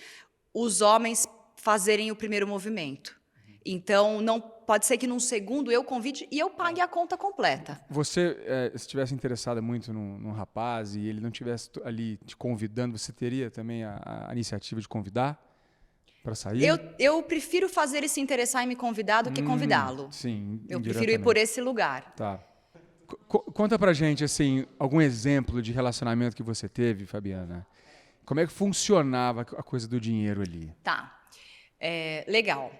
os homens fazerem o primeiro movimento. Então, não pode ser que num segundo eu convide e eu pague a conta completa. Você, se estivesse interessada muito num rapaz e ele não estivesse ali te convidando, você teria também a iniciativa de convidar para sair? Eu prefiro fazer ele se interessar em me convidar do que convidá-lo. Sim, eu prefiro ir por esse lugar. Tá. Conta pra gente, assim, algum exemplo de relacionamento que você teve, Fabiana. Como é que funcionava a coisa do dinheiro ali? Tá. Legal.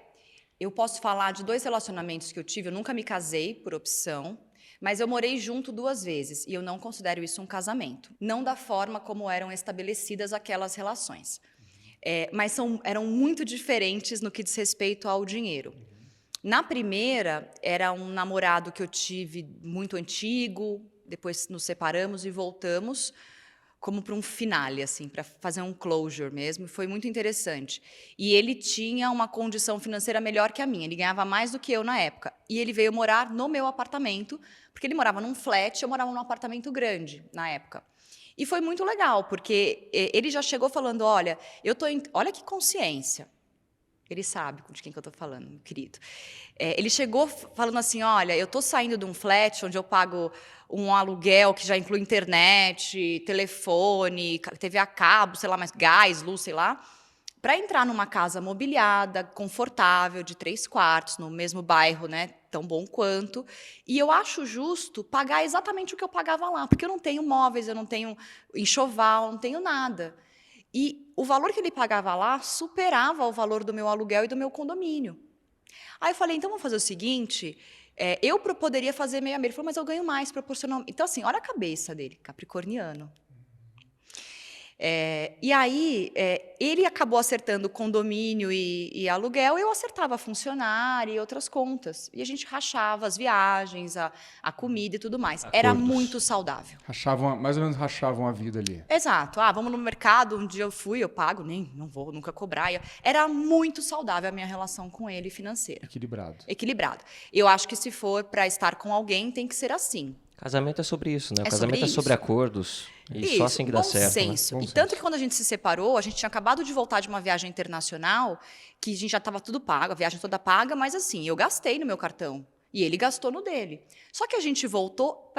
Eu posso falar de 2 relacionamentos que eu tive. Eu nunca me casei por opção, mas eu morei junto 2 vezes e eu não considero isso um casamento. Não da forma como eram estabelecidas aquelas relações. Mas eram muito diferentes no que diz respeito ao dinheiro. Na primeira, era um namorado que eu tive muito antigo, depois nos separamos e voltamos, como para um finale, assim, para fazer um closure mesmo, foi muito interessante. E ele tinha uma condição financeira melhor que a minha, ele ganhava mais do que eu na época. E ele veio morar no meu apartamento, porque ele morava num flat, eu morava num apartamento grande na época. E foi muito legal, porque ele já chegou falando, olha que consciência. Ele sabe de quem que eu estou falando, meu querido. Ele chegou falando assim, olha, eu estou saindo de um flat onde eu pago um aluguel que já inclui internet, telefone, TV a cabo, sei lá, mais gás, luz, sei lá, para entrar numa casa mobiliada, confortável, de 3 quartos, no mesmo bairro, né, tão bom quanto. E eu acho justo pagar exatamente o que eu pagava lá, porque eu não tenho móveis, eu não tenho enxoval, eu não tenho nada. E o valor que ele pagava lá superava o valor do meu aluguel e do meu condomínio. Aí eu falei, então vamos fazer o seguinte, eu poderia fazer meio a meio. Ele falou, mas eu ganho mais proporcionalmente. Então, assim, olha a cabeça dele, capricorniano. E aí, ele acabou acertando condomínio e aluguel, eu acertava funcionário e outras contas. E a gente rachava as viagens, a comida e tudo mais. Era muito saudável. Mais ou menos rachavam a vida ali. Exato. Vamos no mercado, um dia eu fui, eu pago, não vou nunca cobrar. Era muito saudável a minha relação com ele financeira. Equilibrado. Eu acho que se for para estar com alguém, tem que ser assim. Casamento é sobre isso, né? O casamento é sobre acordos. E só assim que dá certo. Senso. Né? E tanto que quando a gente se separou, a gente tinha acabado de voltar de uma viagem internacional, que a gente já estava tudo pago, a viagem toda paga, mas assim, eu gastei no meu cartão. E ele gastou no dele. Só que a gente voltou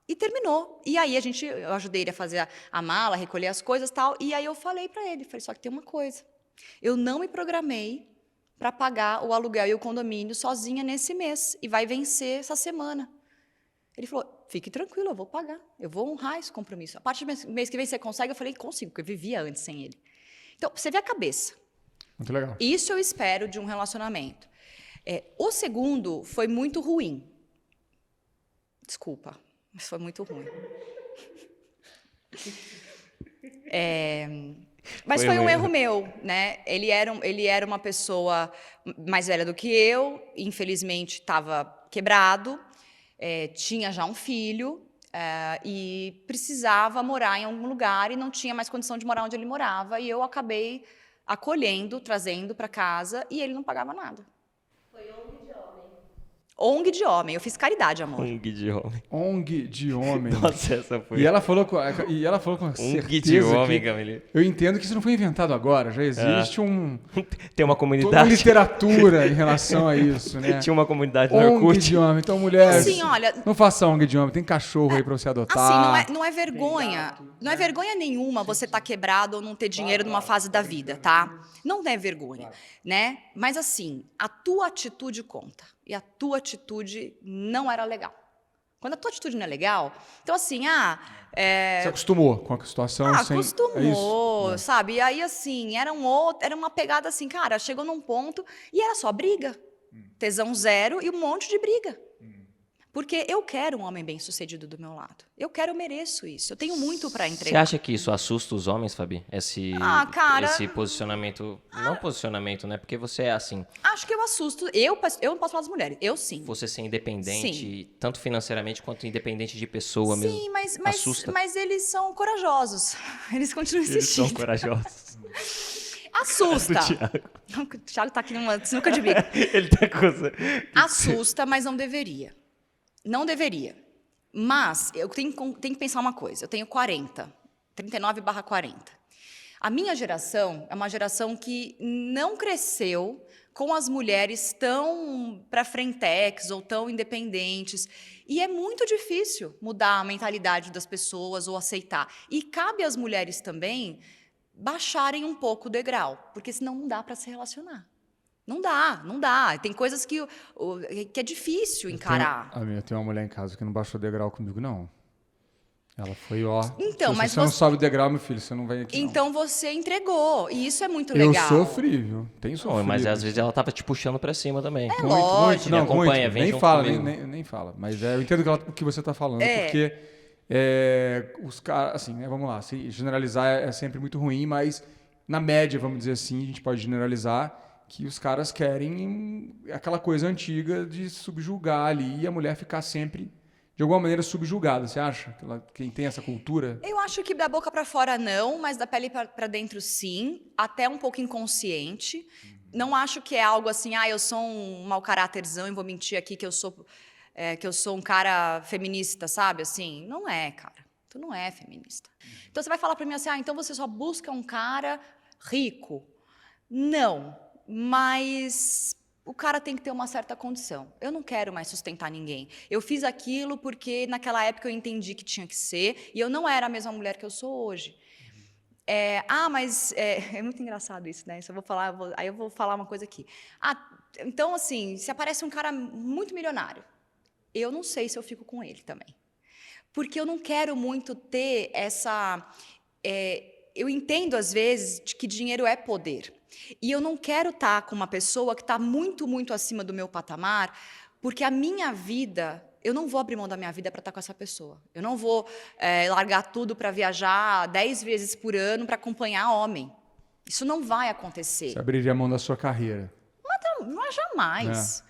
e terminou. E aí eu ajudei ele a fazer a mala, recolher as coisas e tal. E aí eu falei para ele, só que tem uma coisa. Eu não me programei para pagar o aluguel e o condomínio sozinha nesse mês. E vai vencer essa semana. Ele falou, fique tranquilo, eu vou pagar. Eu vou honrar esse compromisso. A partir do mês que vem você consegue? Eu falei, consigo, porque eu vivia antes sem ele. Então, você vê a cabeça. Muito legal. Isso eu espero de um relacionamento. O segundo foi muito ruim. Desculpa, mas foi muito ruim. Mas foi um erro meu, né? Ele era uma pessoa mais velha do que eu, infelizmente estava quebrado, tinha já um filho e precisava morar em algum lugar e não tinha mais condição de morar onde ele morava. E eu acabei acolhendo, trazendo para casa e ele não pagava nada. ONG de homem. Eu fiz caridade, amor. ONG de homem. ONG de homem. Nossa, essa foi. E ela falou com certeza ONG de homem, Camille. Eu entendo que isso não foi inventado agora. Já existe Tem uma toda comunidade. uma literatura em relação a isso, né? Tinha uma comunidade no ONG Orkut. de homem. Então, mulheres, Assim, olha, não faça ONG de homem. Tem cachorro aí pra você adotar. assim, não é vergonha. Não é vergonha nenhuma você estar quebrado ou não ter dinheiro numa fase da vida, tá? Não é vergonha, né? Mas assim, a tua atitude conta. E a tua atitude não era legal. Quando a tua atitude não é legal, então assim, Você acostumou com a situação? Acostumou, é isso? sabe? E aí, assim, era uma pegada assim, cara, chegou num ponto e era só briga. Tesão zero e um monte de briga. Porque eu quero um homem bem-sucedido do meu lado. Eu mereço isso. Eu tenho muito para entregar. Você acha que isso assusta os homens, Fabi? Cara... Esse posicionamento... Não posicionamento, né? Porque você é assim. Acho que eu assusto. Eu não posso falar das mulheres. Eu sim. Você ser independente, Sim. tanto financeiramente quanto independente de pessoa mesmo. Sim, Assusta. mas eles são corajosos. Eles continuam Eles são insistindo. corajosos. Assusta. O Thiago tá aqui numa sinuca de bico. Ele tá com... Assusta, mas não deveria. Não deveria. Mas eu tenho que pensar uma coisa. Eu tenho 39/40. A minha geração é uma geração que não cresceu com as mulheres tão para frentex ou tão independentes. E é muito difícil mudar a mentalidade das pessoas ou aceitar. E cabe às mulheres também baixarem um pouco o degrau, porque senão não dá para se relacionar. Não dá. Tem coisas que é difícil encarar. Eu tenho uma mulher em casa que não baixou o degrau comigo, não. Ela foi, ó. Então, se você não sobe o degrau, meu filho, você não vem aqui. Então não. você entregou. E isso é muito legal. Eu sofri, viu? Tem sofrido. Mas às vezes ela tava te puxando pra cima também. Lógico. Não, acompanha, muito. vem Nem junto fala, comigo. nem fala. Mas eu entendo o que você está falando, porque os caras, assim, né, vamos lá, se generalizar é sempre muito ruim, mas na média, vamos dizer assim, a gente pode generalizar que os caras querem aquela coisa antiga de subjugar ali e a mulher ficar sempre, de alguma maneira, subjugada. Você acha? Quem tem essa cultura? Eu acho que da boca para fora não, mas da pele para dentro sim, até um pouco inconsciente. Não acho que é algo assim, eu sou um mau caráterzão e vou mentir aqui que eu sou um cara feminista, sabe? Assim, não é, cara. Tu não é feminista. Então você vai falar para mim assim, então você só busca um cara rico. Não, mas o cara tem que ter uma certa condição. Eu não quero mais sustentar ninguém. Eu fiz aquilo porque naquela época eu entendi que tinha que ser e eu não era a mesma mulher que eu sou hoje. Mas é muito engraçado isso, né? Isso eu vou falar, aí eu vou falar uma coisa aqui. Então, assim, se aparece um cara muito milionário, eu não sei se eu fico com ele também. Porque eu não quero muito ter essa... eu entendo, às vezes, de que dinheiro é poder. E eu não quero estar com uma pessoa que está muito, muito acima do meu patamar, porque a minha vida... Eu não vou abrir mão da minha vida para estar com essa pessoa. Eu não vou largar tudo para viajar 10 vezes por ano para acompanhar homem. Isso não vai acontecer. Você abriria a mão da sua carreira. Mas jamais.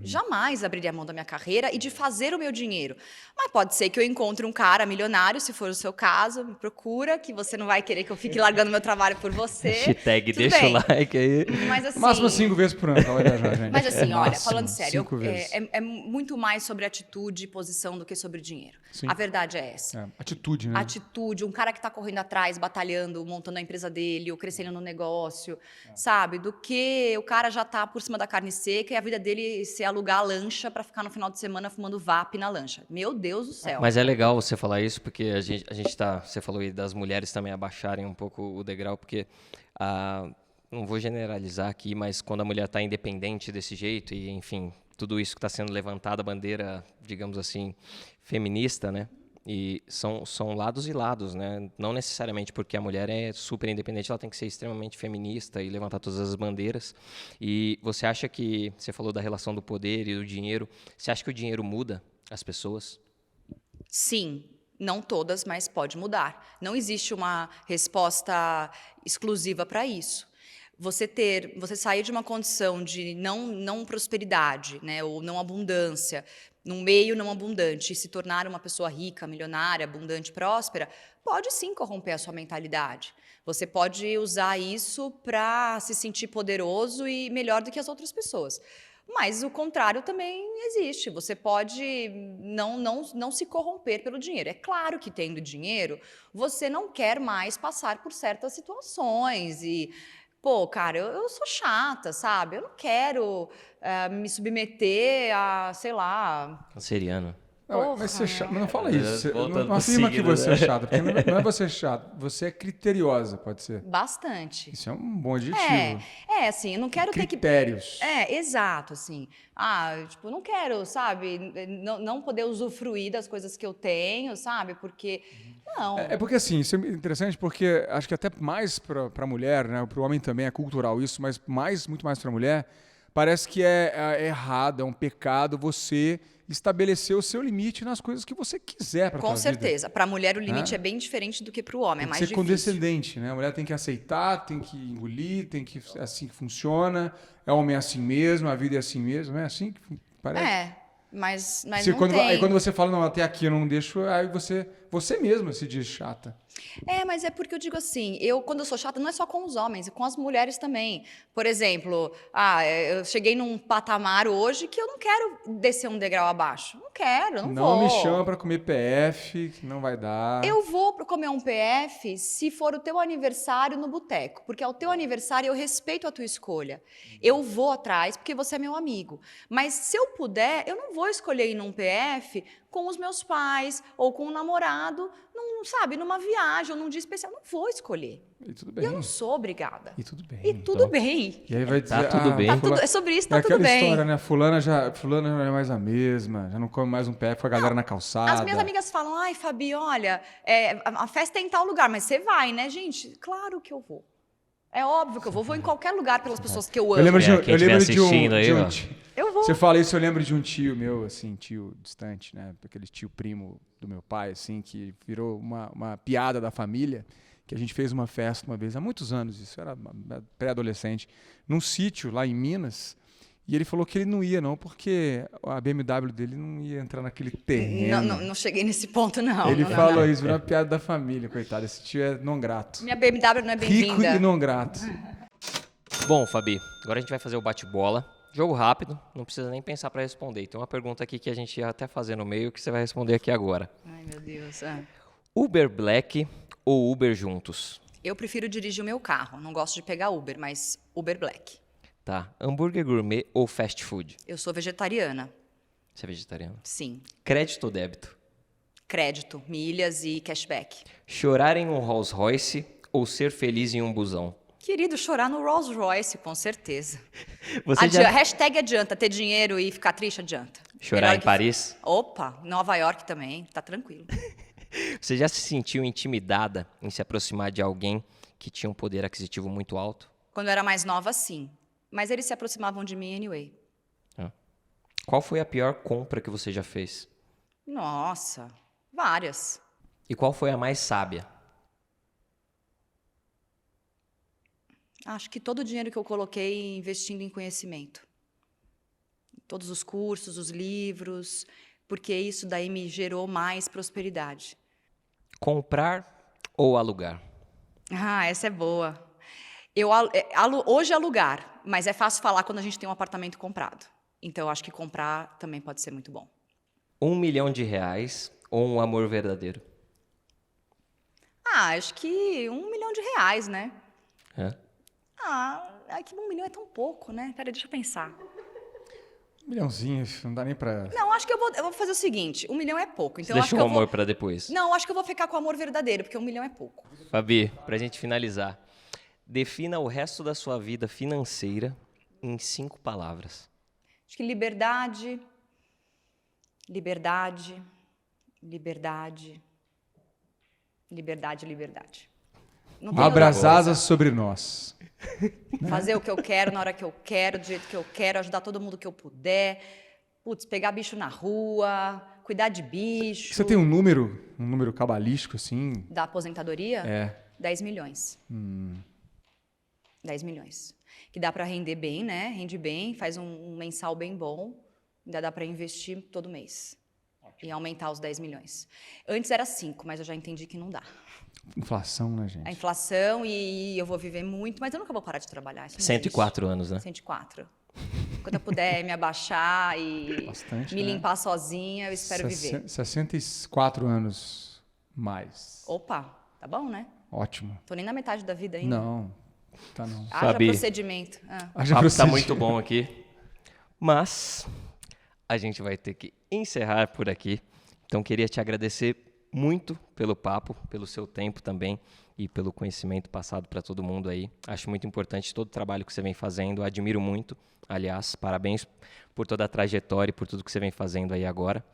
Jamais abriria a mão da minha carreira e de fazer o meu dinheiro. Mas pode ser que eu encontre um cara milionário, se for o seu caso, me procura, que você não vai querer que eu fique largando meu trabalho por você. Hashtag Tudo deixa bem. o like aí. Mas assim, Máximo 5 vezes por ano, ela vai viajar, gente. Mas assim, olha, Máximo, falando sério, 5 vezes. é muito mais sobre atitude e posição do que sobre dinheiro. Sim. A verdade é essa. Atitude, né? Atitude, um cara que está correndo atrás, batalhando, montando a empresa dele, ou crescendo no negócio, sabe? Do que o cara já está por cima da carne seca e a vida dele você alugar a lancha para ficar no final de semana fumando vape na lancha. Meu Deus do céu. Mas é legal você falar isso, porque a gente tá, você falou aí das mulheres também abaixarem um pouco o degrau, porque não vou generalizar aqui, mas quando a mulher está independente desse jeito e, enfim, tudo isso que está sendo levantado, a bandeira, digamos assim, feminista, né? E são lados e lados, né? Não necessariamente porque a mulher é super independente, ela tem que ser extremamente feminista e levantar todas as bandeiras. E você acha que, você falou da relação do poder e do dinheiro, você acha que o dinheiro muda as pessoas? Sim, não todas, mas pode mudar. Não existe uma resposta exclusiva para isso. Você sair de uma condição de não prosperidade, né, ou não abundância, num meio não abundante, e se tornar uma pessoa rica, milionária, abundante, próspera, pode sim corromper a sua mentalidade. Você pode usar isso para se sentir poderoso e melhor do que as outras pessoas. Mas o contrário também existe. Você pode não se corromper pelo dinheiro. É claro que tendo dinheiro, você não quer mais passar por certas situações e pô, cara, eu sou chata, sabe? Eu não quero me submeter a, sei lá. Canceriano. Não, mas você é chato, mas não fala isso. Voltando Não pro afirma que signo, você né? é chata, porque não é você chato, você é criteriosa, pode ser. Bastante. Isso é um bom adjetivo. Assim, eu não quero ter que. Critérios. Exato, assim. Tipo, não quero, sabe, não poder usufruir das coisas que eu tenho, sabe? Porque. Não. É porque assim, isso é interessante porque acho que até mais para a mulher, né? Para o homem também é cultural isso, mas muito mais para a mulher, parece que é errado, é um pecado você estabelecer o seu limite nas coisas que você quiser para a tua Com vida. certeza. Para a mulher o limite é bem diferente do que para o homem, Tem é que mais ser difícil. condescendente, né? A mulher tem que aceitar, tem que engolir, é assim que funciona, é homem assim mesmo, a vida é assim mesmo, é assim que parece. Mas Se, não quando, tem. aí quando você fala, não, até aqui eu não deixo, aí você mesma se diz chata. Mas é porque eu digo assim, quando eu sou chata, não é só com os homens, é com as mulheres também. Por exemplo, eu cheguei num patamar hoje que eu não quero descer um degrau abaixo. Não quero, não vou. Não me chama para comer PF, que não vai dar. Eu vou comer um PF se for o teu aniversário no boteco, porque é o teu aniversário e eu respeito a tua escolha. Eu vou atrás porque você é meu amigo. Mas se eu puder, eu não vou escolher ir num PF com os meus pais ou com um namorado, numa viagem ou num dia especial. Não vou escolher. E tudo bem. Eu não sou obrigada. E tudo bem. E tudo bem. E aí vai dizer, tudo bem. É sobre isso, tá tudo aquela bem. história, né? Fulana não é mais a mesma, já não come mais um PF com a galera na calçada. As minhas amigas falam, ai, Fabi, olha, a festa é em tal lugar, mas você vai, né, gente? Claro que eu vou. É óbvio que eu vou em qualquer lugar pelas pessoas que eu amo. Eu lembro Quem estiver assistindo aí, ó. tio. Eu vou. Você fala isso, eu lembro de um tio meu, assim, tio distante, né? Aquele tio primo do meu pai, assim, que virou uma piada da família, que a gente fez uma festa uma vez, há muitos anos, isso era pré-adolescente, num sítio lá em Minas, e ele falou que ele não ia não, porque a BMW dele não ia entrar naquele terreno. Não cheguei nesse ponto, não. Ele não, falou não. isso, virou uma piada da família, coitado, esse tio é não grato. Minha BMW não é Rico bem-vinda. e não grato. Bom, Fabi, agora a gente vai fazer o bate-bola. Jogo rápido, não precisa nem pensar para responder. Tem uma pergunta aqui que a gente ia até fazer no meio que você vai responder aqui agora. Ai, meu Deus. Uber Black ou Uber juntos? Eu prefiro dirigir o meu carro. Não gosto de pegar Uber, mas Uber Black. Tá. Hambúrguer gourmet ou fast food? Eu sou vegetariana. Você é vegetariano? Sim. Crédito ou débito? Crédito, milhas e cashback. Chorar em um Rolls Royce ou ser feliz em um busão? Querido, chorar no Rolls Royce, com certeza. Você já Hashtag adianta. Ter dinheiro e ficar triste adianta. chorar Melhor em que- Paris? Opa, Nova York também. Tá tranquilo. Você já se sentiu intimidada em se aproximar de alguém que tinha um poder aquisitivo muito alto? Quando eu era mais nova, sim. Mas eles se aproximavam de mim anyway. Qual foi a pior compra que você já fez? Nossa, várias. E qual foi a mais sábia? Acho que todo o dinheiro que eu coloquei investindo em conhecimento. Todos os cursos, os livros, porque isso daí me gerou mais prosperidade. Comprar ou alugar? Essa é boa. Hoje é alugar, mas é fácil falar quando a gente tem um apartamento comprado. Então, eu acho que comprar também pode ser muito bom. R$1 milhão ou um amor verdadeiro? Acho que R$1 milhão, né? Hã? É que 1 milhão é tão pouco, né? Peraí, deixa eu pensar. 1 milhãozinho, não dá nem pra... Não, acho que eu vou fazer o seguinte, 1 milhão é pouco. Então Deixa acho o que amor pra depois. Não, acho que eu vou ficar com o amor verdadeiro, porque 1 milhão é pouco. Fabi, pra gente finalizar, defina o resto da sua vida financeira em 5 palavras. Acho que liberdade, liberdade, liberdade, liberdade, liberdade. Não tem Abra outra as coisa. asas sobre nós. Fazer o que eu quero, na hora que eu quero, do jeito que eu quero, ajudar todo mundo que eu puder. Putz, pegar bicho na rua, cuidar de bicho. Você tem um número cabalístico, assim? Da aposentadoria? É. 10 milhões. 10 milhões. Que dá para render bem, né? Rende bem, faz um mensal bem bom. Ainda dá para investir todo mês. E aumentar os 10 milhões. Antes era 5, mas eu já entendi que não dá. Inflação, né, gente? A inflação e eu vou viver muito, mas eu nunca vou parar de trabalhar. Isso não 104 anos, né? 104. Quando eu puder me abaixar e Bastante, me né? limpar sozinha, eu espero viver. 64 anos mais. Opa, tá bom, né? Ótimo. Tô nem na metade da vida ainda. Não, tá não. Haja Fabi. procedimento. O papo tá muito bom aqui, mas a gente vai ter que encerrar por aqui. Então, queria te agradecer muito pelo papo, pelo seu tempo também e pelo conhecimento passado para todo mundo aí. Acho muito importante todo o trabalho que você vem fazendo, admiro muito. Aliás, parabéns por toda a trajetória e por tudo que você vem fazendo aí agora.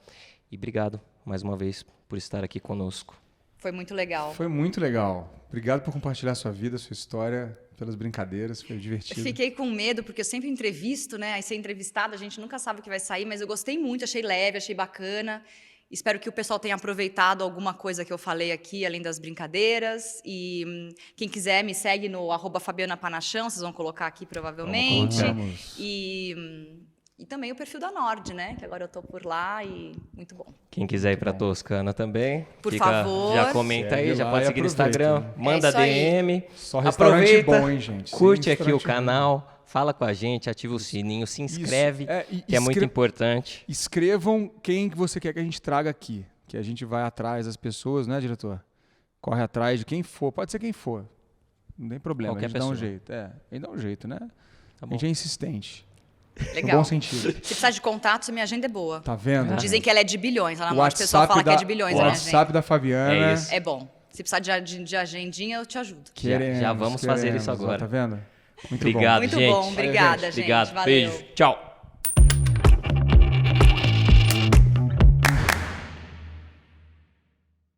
E obrigado mais uma vez por estar aqui conosco. Foi muito legal. Foi muito legal. Obrigado por compartilhar sua vida, sua história, pelas brincadeiras, foi divertido. Fiquei com medo, porque eu sempre entrevisto, né? Aí ser entrevistada, a gente nunca sabe o que vai sair, mas eu gostei muito, achei leve, achei bacana. Espero que o pessoal tenha aproveitado alguma coisa que eu falei aqui, além das brincadeiras. E quem quiser, me segue no @FabianaPanachão, vocês vão colocar aqui provavelmente. Vamos. E também o perfil da Nord, né? Que agora eu tô por lá e muito bom. Quem quiser ir para Toscana também, Por favor. já comenta aí, Segue já lá pode e seguir no aproveita, Instagram, né? manda isso aí. DM, Só restaurante aproveita, bom, hein, gente? curte Sim, aqui o restaurante bom. canal, fala com a gente, ativa o sininho, se inscreve, que é muito importante. Escrevam quem que você quer que a gente traga aqui, que a gente vai atrás das pessoas, né, diretor? Corre atrás de quem for, pode ser quem for. Não tem problema, Qualquer a gente dá um pessoa. jeito. A gente dá um jeito, né? Tá A bom. gente é insistente. No Legal. bom sentido. Se precisar de contatos, minha agenda é boa. Tá vendo? Dizem que ela é de bilhões. Lá na O Nord, o pessoal fala que é de o bilhões a minha agenda. WhatsApp da Fabiana. É isso. É bom. Se precisar de agendinha, eu te ajudo. Queremos, Já vamos fazer isso queremos, ó, agora. Tá vendo? Muito Obrigado, Muito gente. bom. Obrigada, gente. Obrigado, Valeu. beijo, tchau.